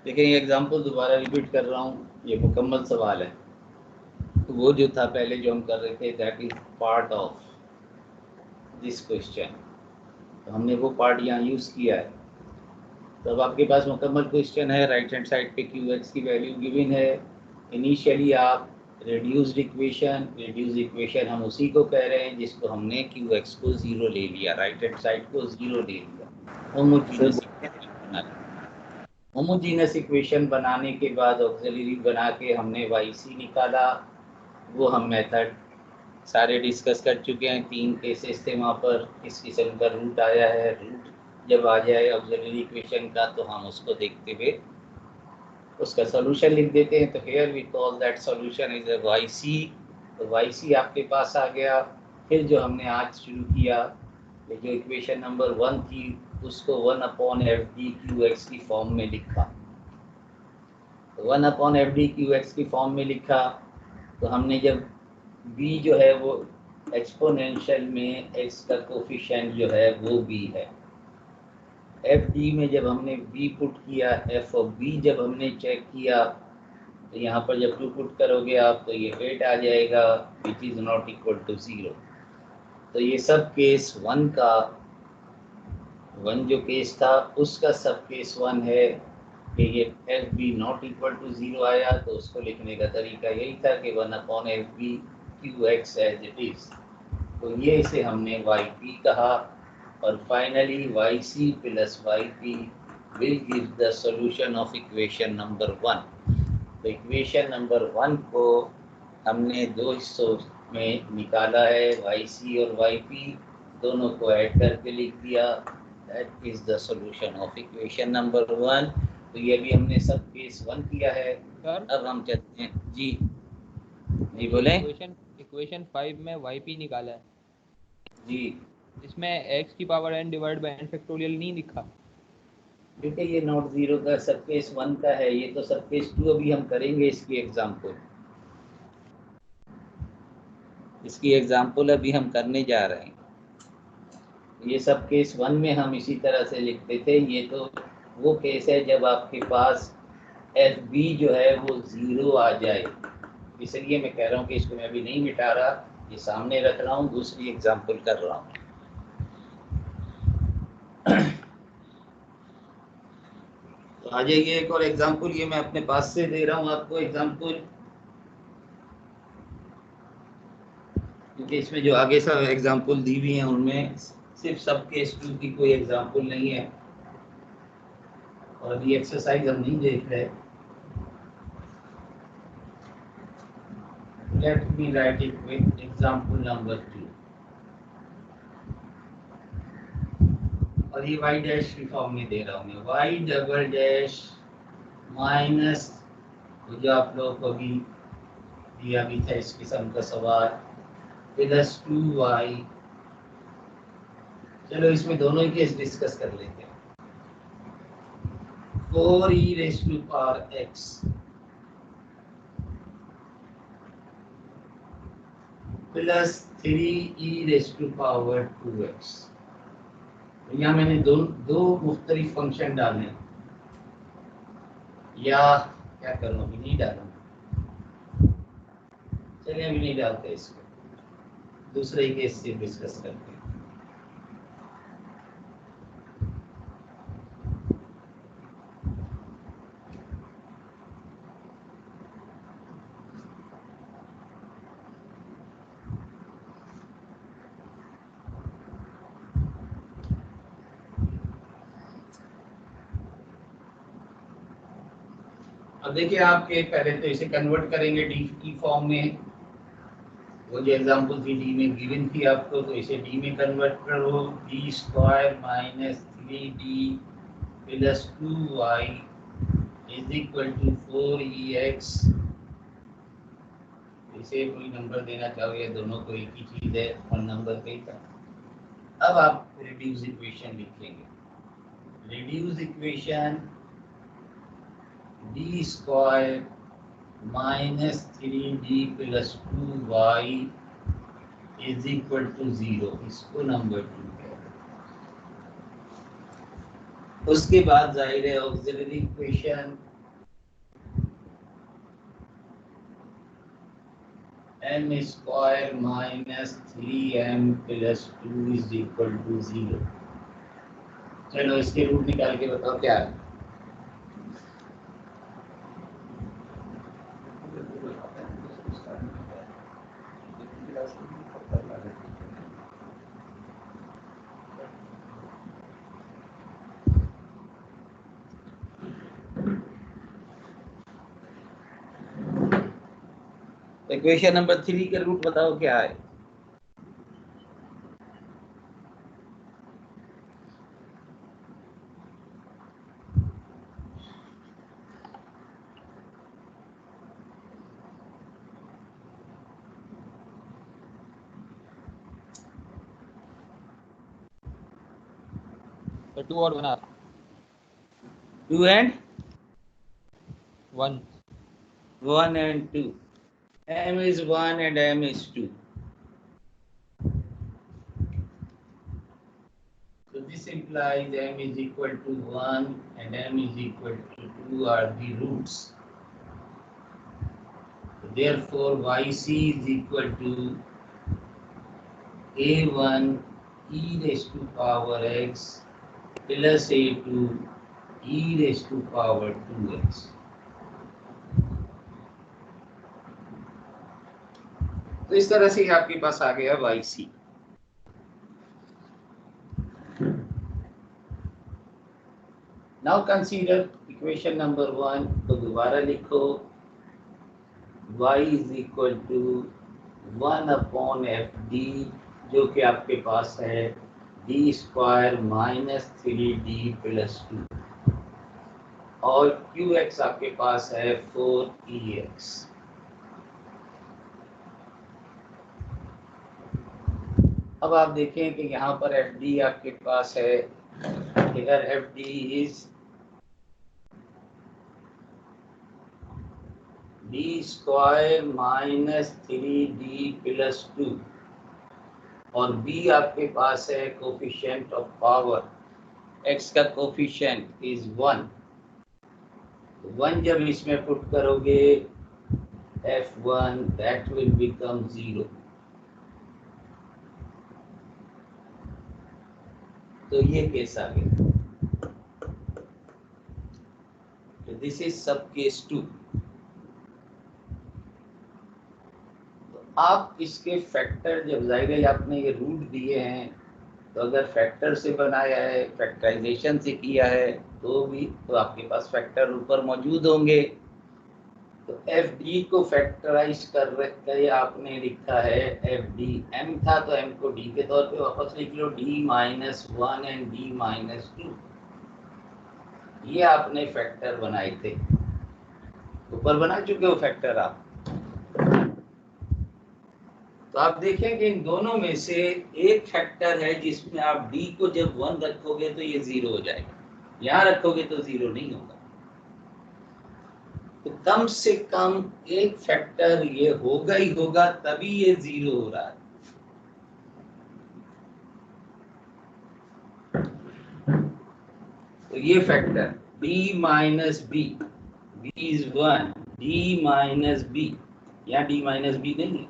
देखिए ये एग्जाम्पल दोबारा रिपीट कर रहा हूँ, ये मुकम्मल सवाल है। तो वो जो था पहले जो हम कर रहे थे, that is part of this question, तो हमने वो पार्ट यहाँ यूज़ किया है। तो अब आपके पास मुकम्मल क्वेश्चन है, राइट हैंड साइड पे क्यू एक्स की वैल्यू गिवन है। इनिशियली आप रिड्यूस्ड इक्वेशन हम उसी को कह रहे हैं जिसको हमने क्यू एक्स को 0 ले लिया, राइट हैंड साइड को 0 ले लिया। होमोजीनस इक्वेशन बनाने के बाद ऑक्सिलरी बना के हमने वाई सी निकाला। वो हम मेथड सारे डिस्कस कर चुके हैं, 3 केसेस थे वहाँ पर। किस किस्म का रूट आया है, रूट जब आ जाए ऑक्सिलरी इक्वेशन का तो हम उसको देखते हुए उसका सॉल्यूशन लिख देते हैं। तो here we call that solution is a Y C. तो वाई सी आपके पास आ गया। फिर जो हमने आज शुरू किया, ये जो इक्वेशन नंबर 1 थी उसको 1/FD/QX की फॉर्म में लिखा। तो 1/FD/QX की फॉर्म में लिखा। तो हमने जब b जो है वो एक्सपोनेंशियल में x का कोफिशिएंट जो है वो b है। एफ डी में जब हमने b पुट किया, एफ ऑफ b जब हमने चेक किया, तो यहाँ पर जब 2 पुट करोगे आप तो ये 8 आ जाएगा, which is not equal to 0। तो ये सब केस 1 का 1 जो केस था उसका सब केस 1 है कि ये F B not equal to 0 आया। तो उसको लिखने का तरीका यही था कि 1/FB/QX एज इट इज़। तो ये इसे हमने वाई पी कहा। और finally Y C plus Y P will give the solution of equation number 1। तो इक्वेशन नंबर 1 को हमने 2 हिस्सों में निकाला है, वाई सी और वाई पी दोनों को ऐड करके लिख दिया। That is the solution of equation number 1। तो ये भी हमने सब केस 1 किया है। सर अब हम चलते हैं जी जी बोलें इक्वेशन 5 में yp निकाला है, जी। इसमें x की power n divide by n factorial नहीं लिखा। देखिए ये नॉट जीरो का सब केस 1 का है, ये तो सब केस 2 अभी हम करेंगे इसकी एग्जाम्पल। इसकी एग्जाम्पल अभी हम करने जा रहे हैं। ये सब केस 1 में हम इसी तरह से लिखते थे। ये तो वो केस है जब आपके पास एफ बी जो है वो 0 आ जाए। इसलिए मैं कह रहा हूँ कि इसको मैं अभी नहीं मिटा रहा, ये सामने रख रहा हूँ, दूसरी एग्जाम्पल कर रहा हूँ। तो आ जाइए एक और एग्जाम्पल, ये मैं अपने पास से दे रहा हूँ आपको एग्जाम्पल, क्योंकि इसमें जो आगे सब एग्जाम्पल दी हुई हैं उनमें सिर्फ सब केस 2 की कोई एग्जाम्पल नहीं है। और अभी एक्सरसाइज हम नहीं देख रहे। Let me right it with example number 2। और ये y डैश की फॉर्म में दे रहा हूँ मैं, y डबल डैश माइनस, जो आप लोगों को भी दिया भी था इस किस्म का सवाल, प्लस 2y। चलो इसमें दोनों ही केस डिस्कस कर लेते हैं। 4e raise to power x plus 3e raise to power 2x। यहाँ मैंने दो मुख्तलिफ फंक्शन डाले, या क्या करूँ अभी नहीं डालूँ, चलिए अभी नहीं डालते इसको, दूसरे ही केस से डिस्कस करते हैं। अब देखिए आपके पहले तो इसे कन्वर्ट करेंगे डी की फॉर्म में, वो जो एग्जाम्पल थी डी में गिवन थी आपको, तो इसे डी में कन्वर्ट करो, D square minus 3d plus 2y is equal to 4ex। इसे कोई नंबर देना चाहोगे, दोनों को एक ही चीज है और नंबर पे का। अब आप रिड्यूस इक्वेशन लिखेंगे, reduce equation D square minus 3d plus 2y is equal to 0, इसको नंबर 2 कह रहे हैं। उसके बाद जाहिर है auxiliary equation m square minus 3m plus 2 is equal to 0। चलो इसके रूट निकाल के बताओ क्या है। इक्वेशन नंबर 3 का रूट बताओ क्या है। तो 2 और 1 are 2 and 1. 1 and 2, m is 1 and m is 2. So this implies m is equal to 1 and m is equal to 2 are the roots. Therefore yc is equal to a1 e raised to power x plus a2 e raised to power 2x. तो इस तरह से आपके पास आ गया yc। Now consider equation number 1 को दोबारा लिखो, y is equal to 1 upon F D, जो कि आपके पास है D square minus 3d plus 2, और क्यू एक्स आपके पास है 4ex। अब आप देखें कि यहाँ पर एफ डी आपके पास है, अगर F D is D square minus 3d plus 2 और b आपके पास है कोफिशिएंट ऑफ पावर, x का कोफिशिएंट इज 1। 1 जब इसमें पुट करोगे f1 दैट विल बिकम 0। तो ये केस आ गया। तो दिस इज सब केस 2। तो आप इसके फैक्टर, जब जाहिर है आपने ये रूट दिए हैं, तो अगर फैक्टर से बनाया है, फैक्टराइजेशन से किया है, तो भी तो आपके पास फैक्टर ऊपर मौजूद होंगे। तो एफ डी को फैक्टराइज कर आपने लिखा है एफ डी, एम था तो एम को डी के तौर पे वापस लिख लो, d minus 1 and d minus 2, ये आपने फैक्टर बनाए थे, ऊपर बना चुके हो फैक्टर आप। तो आप देखें कि इन दोनों में से एक फैक्टर है जिसमें आप डी को जब 1 रखोगे तो ये 0 हो जाएगा, यहाँ रखोगे तो 0 नहीं होगा। तो कम से कम एक फैक्टर ये होगा ही होगा, तभी ये 0 हो रहा है। तो ये factor b minus B, b is 1, d minus B, यहाँ d माइनस बी नहीं है।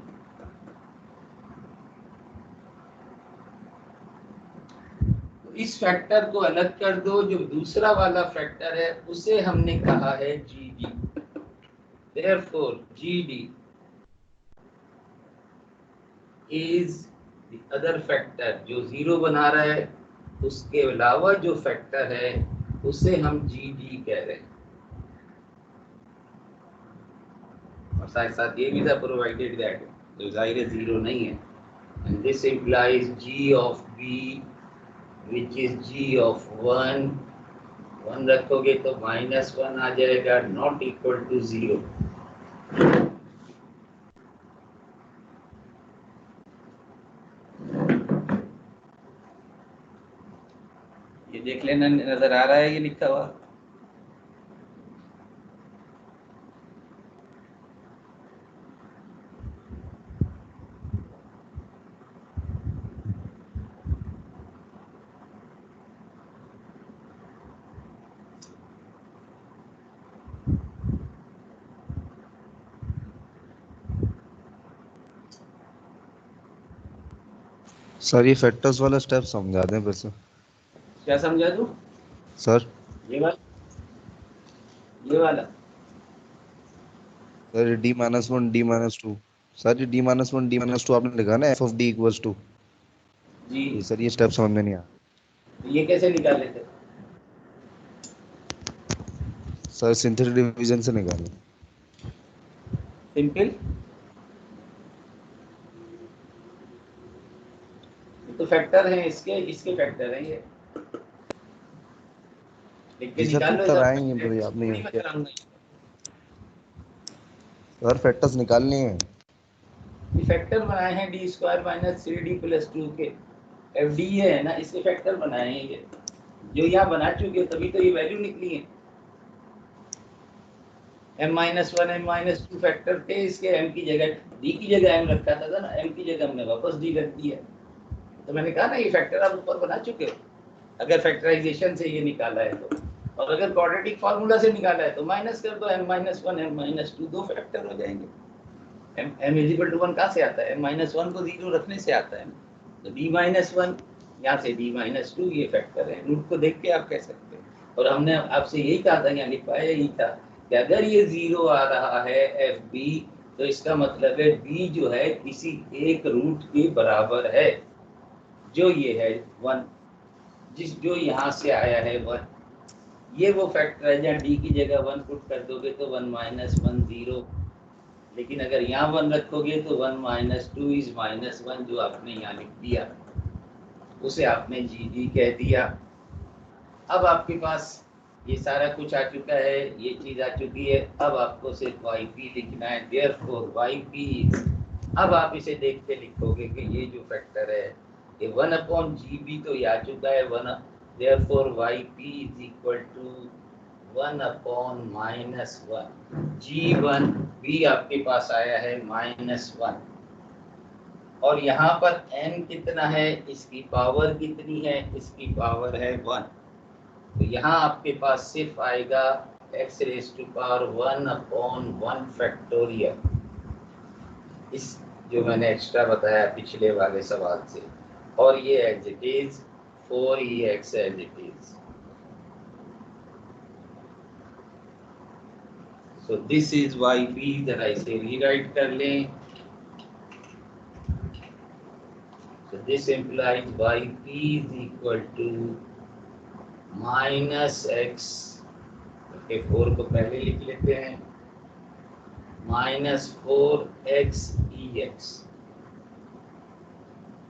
तो इस फैक्टर को अलग कर दो, जो दूसरा वाला फैक्टर है उसे हमने कहा है G D. Therefore, GD is the other factor, जो 0 बना रहा है, उसके अलावा जो फैक्टर है उसे हम GD कह रहे हैं। और साथ साथ ये भी था प्रोवाइडेड दैट, तो जाहिर है जीरो नहीं है। And this implies G of B which is G of 1 रखोगे तो -1 आ जाएगा, नॉट इक्वल टू 0। ये देख लेना, नजर आ रहा है ये लिखा हुआ? सर ये फैक्टर्स वाला स्टेप समझा दें फिर से। क्या समझा दूं? सर ये वाला, ये वाला। सर D-1 D-2, सर ये D-1 D-2 आपने लिखा ना f of d equals to, जी, ये सर ये स्टेप समझ में नहीं आया। ये कैसे निकाले थे? सर सिंथेटिक डिवीजन से निकालें। सिंपल, ये तो फैक्टर हैं, इसके इसके फैक्टर हैं ये, लिख के जी सर निकाल लो। फैक्टर सब आएंगे पर आपने थोड़ी यहाँ क्या, बतलाऊंगा। सर फैक्टर्स निकालने हैं। ये फैक्टर बनाए हैं D square minus 3d plus 2 के, एफ डी है ना, इसके फैक्टर बनाए हैं ये, जो यहाँ बना चुके, तभी तो ये वैल्यू निकली है। m-1 m-2 फैक्टर थे इसके, m की जगह d की जगह m रखा था ना, m की जगह हमने वापस d रख दिया। तो मैंने कहा ना ये फैक्टर आप ऊपर बना चुके हो, अगर फैक्टराइजेशन से ये निकाला है तो। और अगर क्वाड्रेटिक फार्मूला से निकाला है तो माइनस कर दो, m-1 m-2 दो फैक्टर हो जाएंगे। m इक्वल टू 1 कहाँ से आता है? m-1 को 0 रखने से आता है। तो d-1 यहाँ से d-2 ये फैक्टर है, रूट को देख के आप कह सकते हैं। और हमने आपसे यही कहा था, यहाँ लिखवाया यही था कि अगर ये 0 आ रहा है एफ बी, तो इसका मतलब है b जो है किसी एक रूट के बराबर है, जो ये है 1, जो यहाँ से आया है 1। ये वो फैक्टर है जहाँ d की जगह 1 पुट कर दोगे तो 1 - 1 0, लेकिन अगर यहाँ 1 रखोगे तो 1 - 2 इज -1, जो आपने यहाँ लिख दिया उसे आपने जी कह दिया। अब आपके पास ये सारा कुछ आ चुका है, ये चीज आ चुकी है, अब आपको सिर्फ वाई पी लिखना है। देयरफॉर वाई पी, अब आप इसे देख के लिखोगे कि ये जो फैक्टर है ये 1/GB तो ये आ चुका है 1, therefore Y P is equal to 1/-1, G1 भी आपके पास आया है -1, और यहाँ पर n कितना है, इसकी पावर कितनी है, इसकी पावर है 1। तो यहाँ आपके पास सिर्फ आएगा x⁻1/1 फैक्टोरियल, इस जो मैंने एक्स्ट्रा बताया पिछले वाले सवाल से, और ये as it is 4ex as it is. So this is Y P, जरा इसे रीराइट कर लें। So this implies yp is equal to -x, okay 4 को पहले लिख लेते हैं, -4xex,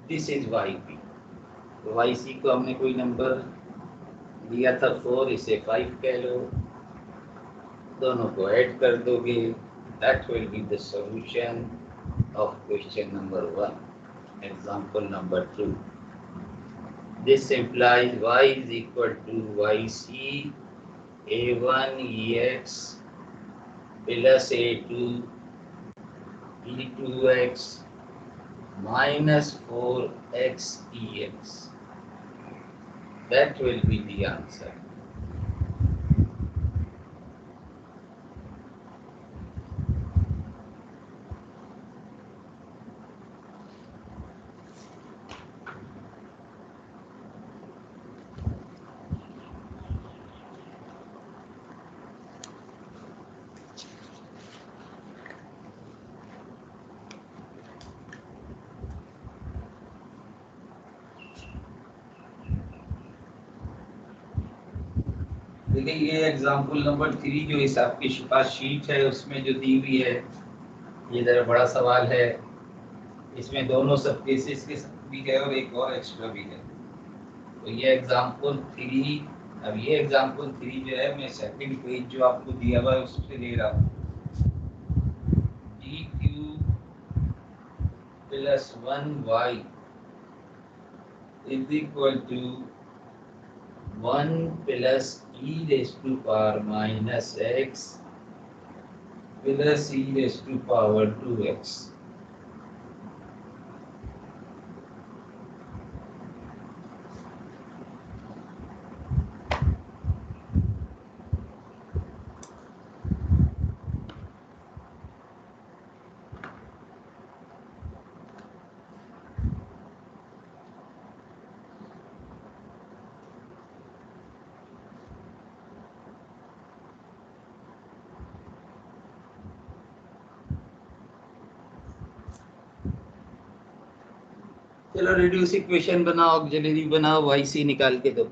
दिस इज yp। तो yc को हमने कोई नंबर दिया था 4, इसे 5 कह लो, दोनों को ऐड कर दोगे, that will be the solution of question number 1, example number 2. This implies y is equal to yc a1 ex plus a2 e2x minus 4x ex. That will be the answer. देखिए ये example number 3 जो इस आपके पास sheet है उसमें जो दी हुई है, ये जरा बड़ा सवाल है, इसमें दोनों सब केसेस के भी है और एक और एक्स्ट्रा भी है। तो ये एग्जाम्पल 3, अब ये एग्जाम्पल 3 जो है मैं सेकंड पेज जो आपको दिया हुआ है उससे ले रहा हूँ। D Q plus 1y is equal to 1 plus e raise to power minus x plus e raise to power 2x। चलो रिड्यूस इक्वेशन बनाओ, जल्दी बनाओ, वाई सी निकाल के दो।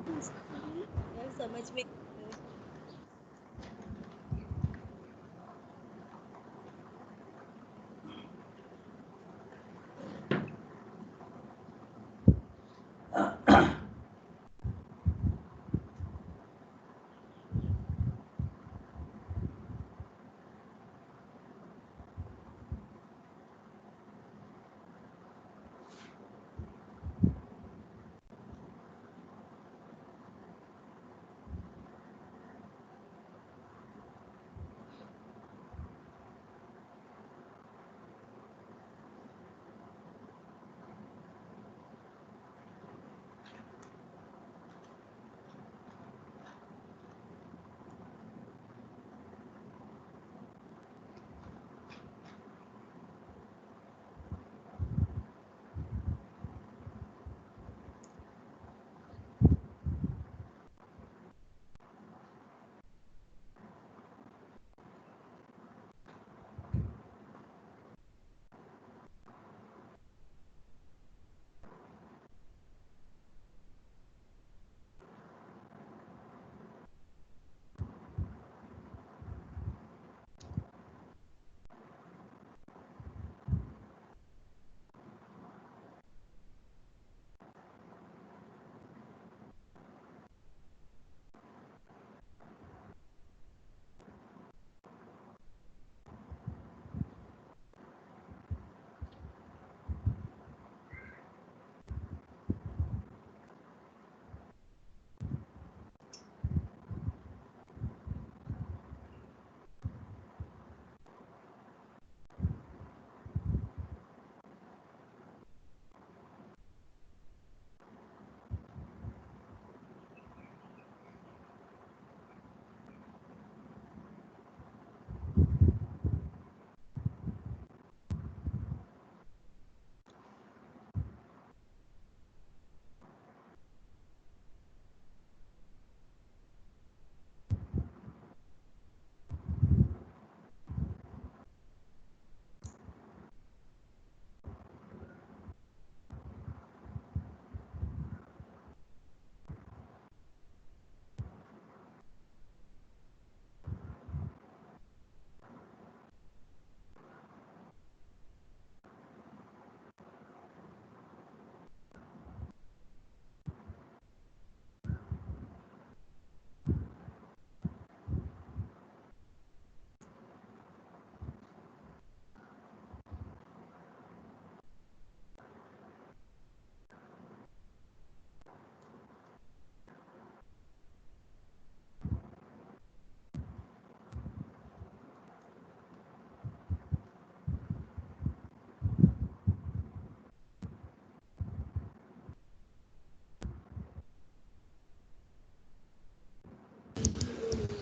यार समझ में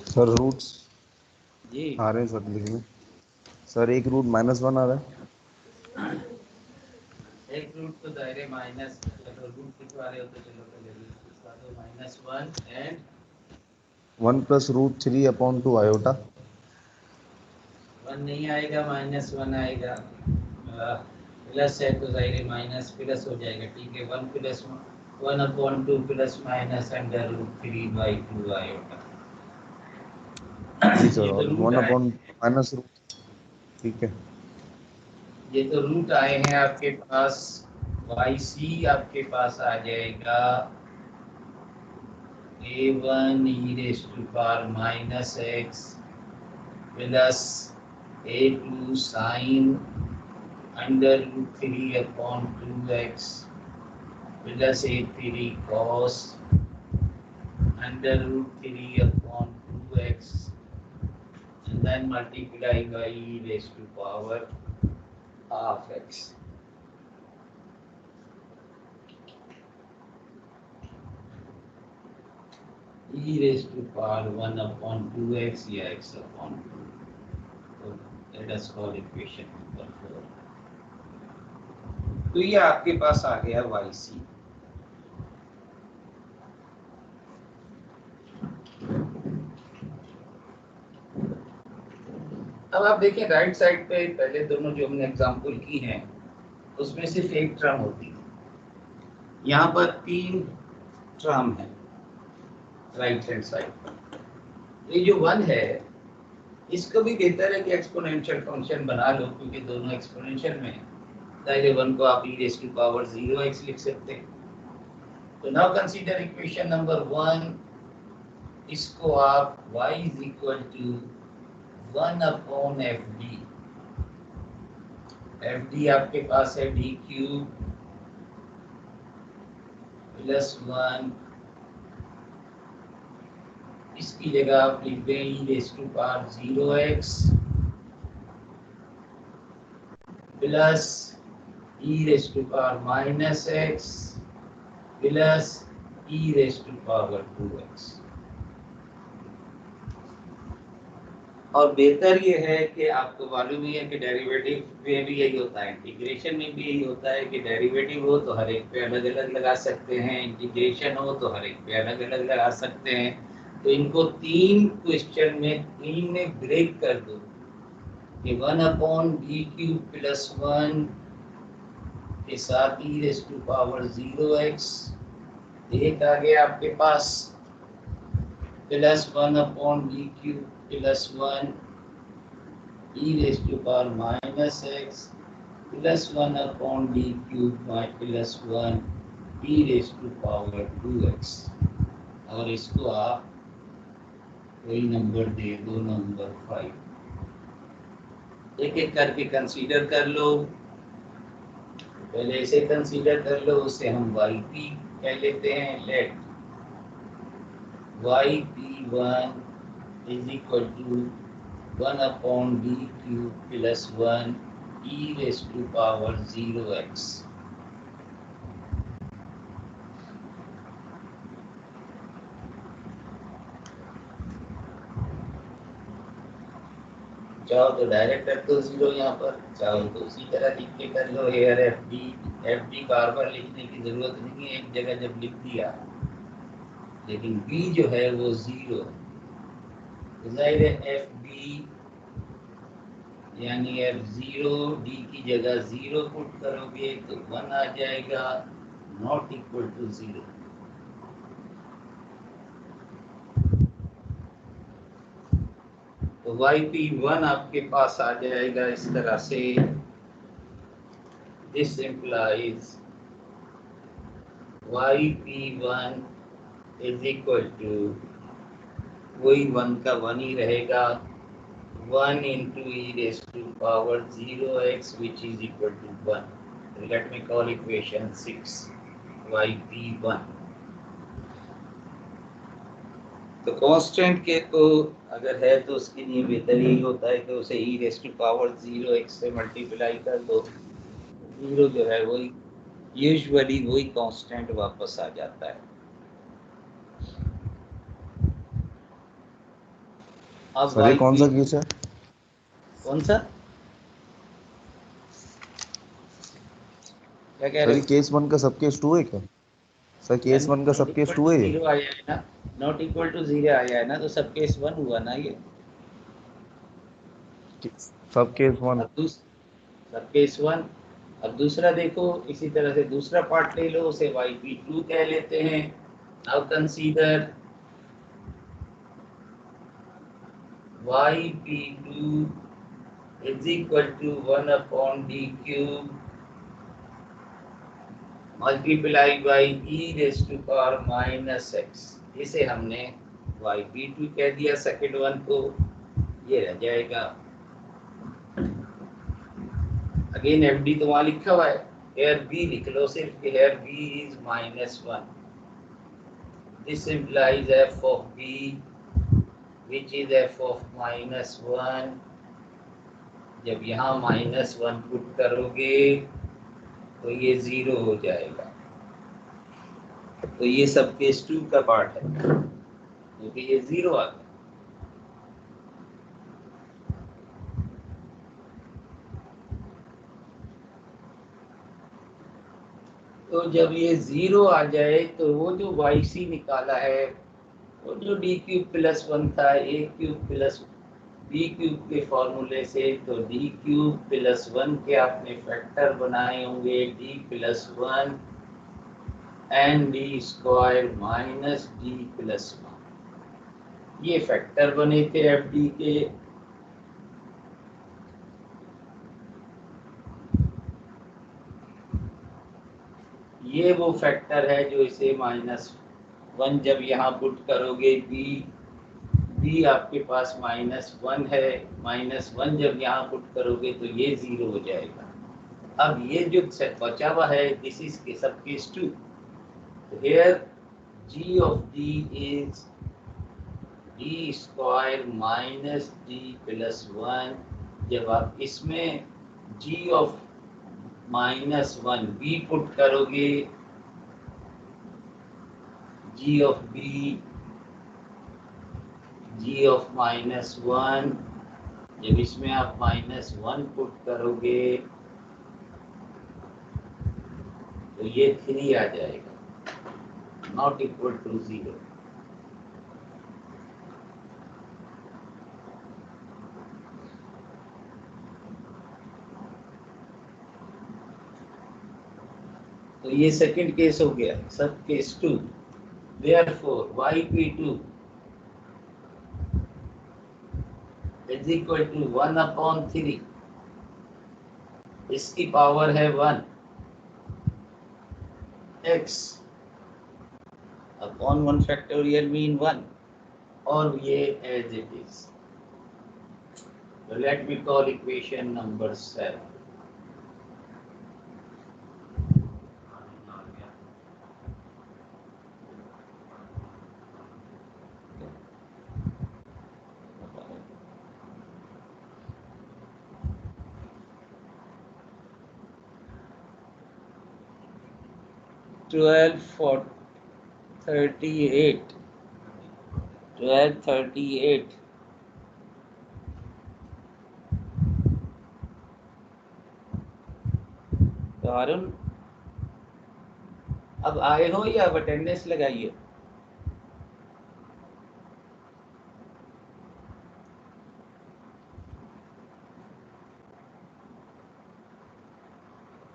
सर रूट्स जी आ रहे हैं सर लिखने। सर एक रूट -1 आ रहा है। एक रूट तो दायरे माइनस, चलो रूट लिखवा रहे हो तो चलो पहले रूट लिखवा दो, -1 and 1 plus root 3 upon 2 iota. 1 नहीं आएगा, -1 आएगा। प्लस है तो जाहिर है माइनस प्लस हो जाएगा। ठीक है, 1 plus 1 upon 2 plus minus under root 3/2 iota. जी सर, ये तो और रूट 1 आए, अपॉन माइनस रूट। ठीक है। ये तो रूट आए हैं आपके पास। YC आपके पास आ जाएगा A1 e raised to power -x plus A2 sin under root 3 upon 2x plus A3 cos under root 3 upon 2x and then multiply by e raised to power half x. E raised to power 1 upon 2x या x upon 2. So let us call equation number 4. तो ये आपके पास आ गया YC। अब आप देखें राइट साइड पे पहले दोनों जो हमने एग्जांपल की हैं उसमें सिर्फ एक टर्म होती है, यहाँ पर 3 टर्म है राइट हैंड साइड पर। ये जो 1 है इसको भी बेहतर है कि एक्सपोनेंशियल फंक्शन बना लो, क्योंकि दोनों एक्सपोनेंशियल में है। दायरे 1 को आप e raised to power 0x लिख सकते हैं। तो नाउ कंसीडर इक्वेशन नंबर 1, इसको आप y is equal to 1 upon fd। fd आपके पास है d cube प्लस 1, इसकी जगह आप लिख दें e raised to power 0x plus e raised to power -x plus e raised to power 2x। और बेहतर ये है कि आपको मालूम ही है कि डेरिवेटिव में भी यही होता है, इंटीग्रेशन में भी यही होता है कि डेरिवेटिव हो तो हर एक पे अलग अलग लगा सकते हैं, इंटीग्रेशन हो तो हर एक पे अलग अलग लगा सकते हैं। तो इनको 3 क्वेश्चन में 3 में ब्रेक कर दो कि 1 अपॉन d क्यूब प्लस 1 के साथ e raised to power 0x एक आ गया आपके पास plus 1 upon d cube plus 1 e raised to power minus x plus 1 upon d cube plus 1 e raised to power 2x। और इसको आप कोई नंबर दे दो, नंबर 5। एक एक करके कंसीडर कर लो। पहले इसे कंसीडर कर लो, उसे हम yp कह लेते हैं। Let yp1 is equal to 1 upon d cube plus 1 e raised to power 0x। चाहो तो डायरेक्ट रख दो 0 यहाँ पर, चाहो तो उसी तरह लिख के कर लो। हेयर एफ डी बार बार लिखने की जरूरत नहीं है, एक जगह जब लिख दिया। लेकिन b जो है वो 0 है, जाहिर है एफ डी यानी f0 d की जगह 0 पुट करोगे तो 1 आ जाएगा, नॉट इक्वल टू 0। तो yp1 आपके पास आ जाएगा इस तरह से। This implies yp1 is equal to, वही 1 का 1 ही रहेगा, 1 into e raised to power 0x which is equal to 1. Let me call equation 6 yp1। तो कांस्टेंट के को अगर है तो उसके लिए बेहतर यही होता है कि उसे e raised to power 0x से मल्टीप्लाई कर दो। 0 जो है वही यूजुअली वही कांस्टेंट वापस आ जाता है। अब सर ये कौन सा केस है? कौन सा क्या कह सर रहे ये हो? केस 1 का सब केस 2 है क्या? सर केस 1 का सब केस 2 है ये? 0 आ जाएगा ना। नॉट इक्वल टू 0 आया है ना, तो सब केस 1 हुआ ना ये। सब केस 1। अब सब केस 1। अब दूसरा देखो, इसी तरह से दूसरा पार्ट ले लो, उसे yp2 कह लेते हैं। Now consider yp2 is equal to 1 upon d cube multiplied by e raised to power minus x। इसे हमने yp2 कह दिया सेकेंड वन को, ये रह जाएगा। अगेन एफ डी तो वहां लिखा हुआ है, हेयर बी लिख लो सिर्फ, here B is -1। This implies F of B which is F of -1। जब यहाँ -1 पुट करोगे तो ये 0 हो जाएगा। तो ये सब केस 2 का पार्ट है, क्योंकि ये 0 आ गया। तो जब ये 0 आ जाए तो वो जो yc निकाला है, वो जो डी क्यूब प्लस 1 था, ए क्यूब प्लस बी क्यूब के फॉर्मूले से, तो डी क्यूब प्लस 1 के आपने फैक्टर बनाए होंगे D plus 1 and D square minus D plus 1। ये फैक्टर बने थे एफ डी के। ये वो फैक्टर है जो इसे -1 जब यहाँ पुट करोगे, बी आपके पास -1 है, -1 जब यहाँ पुट करोगे तो ये 0 हो जाएगा। अब ये जो बचा हुआ है, दिस इज के सब case 2। Here g of d is d square minus d plus 1। जब आप इसमें g ऑफ -1 b पुट करोगे, g of b g of -1, जब इसमें आप -1 पुट करोगे तो ये 3 आ जाएगा, नॉट इक्वल टू 0। तो ये सेकंड केस हो गया, सब case 2। Therefore, yp2 is equal to 1/3। इसकी पावर है 1, x अपॉन 1 फैक्टोरियल मीन 1, और ये as it is. Let me call equation number 7। Twelve 38 तो अरुण अब आए हो या अटेंडेंस लगाइए?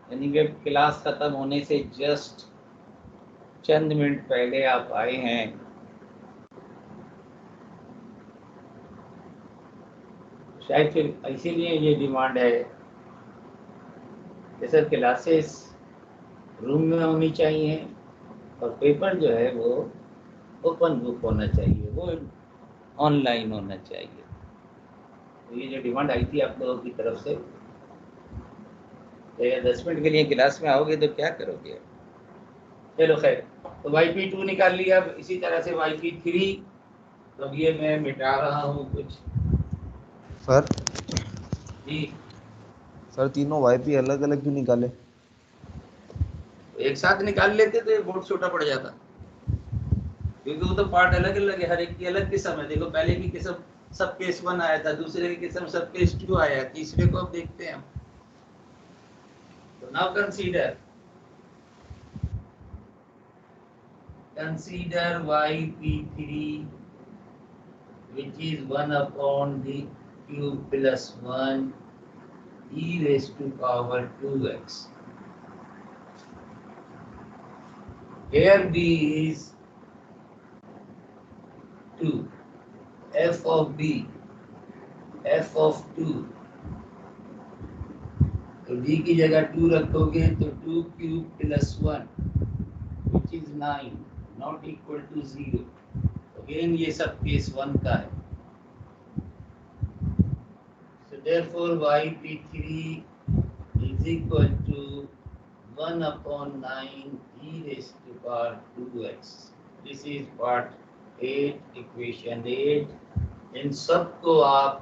यानी कि क्लास खत्म होने से जस्ट चंद मिनट पहले आप आए हैं। शायद फिर इसीलिए ये डिमांड है कि सर क्लासेस रूम में होनी चाहिए और पेपर जो है वो ओपन बुक होना चाहिए, वो ऑनलाइन होना चाहिए। तो ये जो डिमांड आई थी आप लोगों की तरफ से, 10 मिनट के लिए क्लास में आओगे तो क्या करोगे? चलो खैर, तो yp2 निकाल लिया। अब इसी तरह से yp3, तो अब ये मैं मिटा रहा हूँ कुछ। सर जी सर तीनों yp अलग अलग क्यों निकाले? एक साथ निकाल लेते तो ये बहुत छोटा पड़ जाता, क्योंकि वो तो पार्ट अलग अलग है, हर एक की अलग किस्म है। देखो पहले की किस्म सब केस 1 आया था, दूसरे की किस्म सब केस 2 आया, तीसरे को अब देखते हैं हम। तो now consider consider yp3 which is 1 upon the cube plus 1 e raised to power 2x. Here b is 2. F of b, f of 2, तो d की जगह 2 रखोगे तो 2 cube plus 1 which is 9 not equal to 0. Again ये सब case 1 का है. So therefore yp3 is equal to 1 upon 9 e raised to power 2x. This is part 8, equation 8. इन सब को आप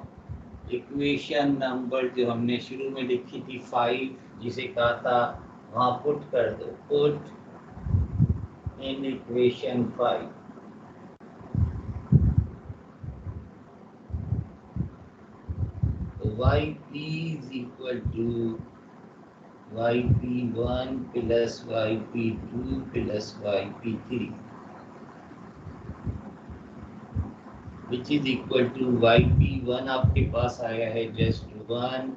इक्वेशन नंबर जो हमने शुरू में लिखी थी 5 जिसे कहा था वहाँ पुट कर दो. Put in equation 5. तो yp is equal to yp1 plus yp2 plus yp3 which is equal to yp1 आपके पास आया है just 1,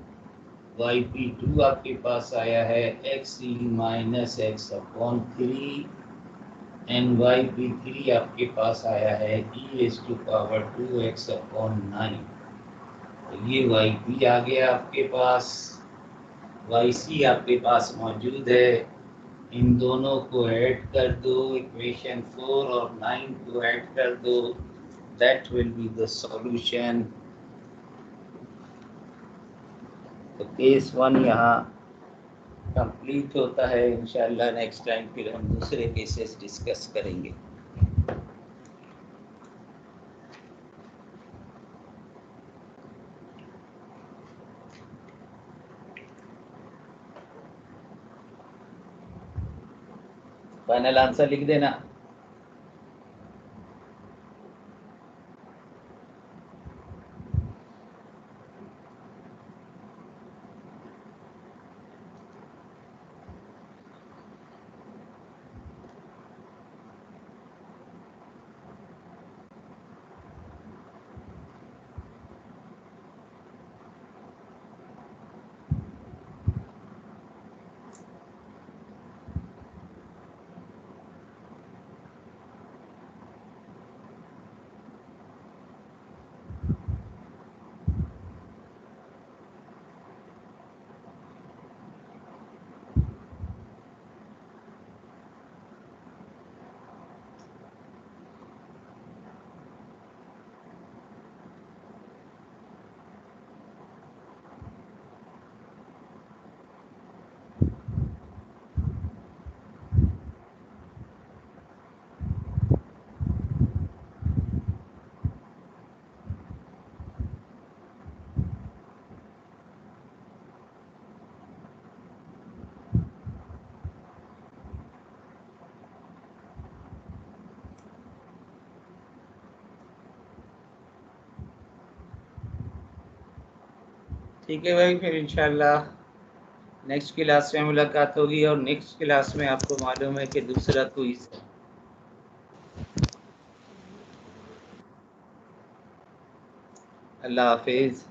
yp2 आपके पास आया है xe minus x upon 3 and yp3 आपके पास आया है e raised to power 2x upon 9. तो ये yp आ गया आपके पास, yc आपके पास मौजूद है. इन दोनों को ऐड कर दो, इक्वेशन 4 और 9 को ऐड कर दो. That will be the solution. तो केस 1 यहाँ कंप्लीट होता है. इंशाल्लाह नेक्स्ट टाइम फिर हम दूसरे केसेस डिस्कस करेंगे. फाइनल आंसर लिख देना. ठीक है भाई, फिर इंशाल्लाह नेक्स्ट क्लास में मुलाकात होगी. और नेक्स्ट क्लास में आपको मालूम है कि दूसरा क्विज है. अल्लाह हाफिज़.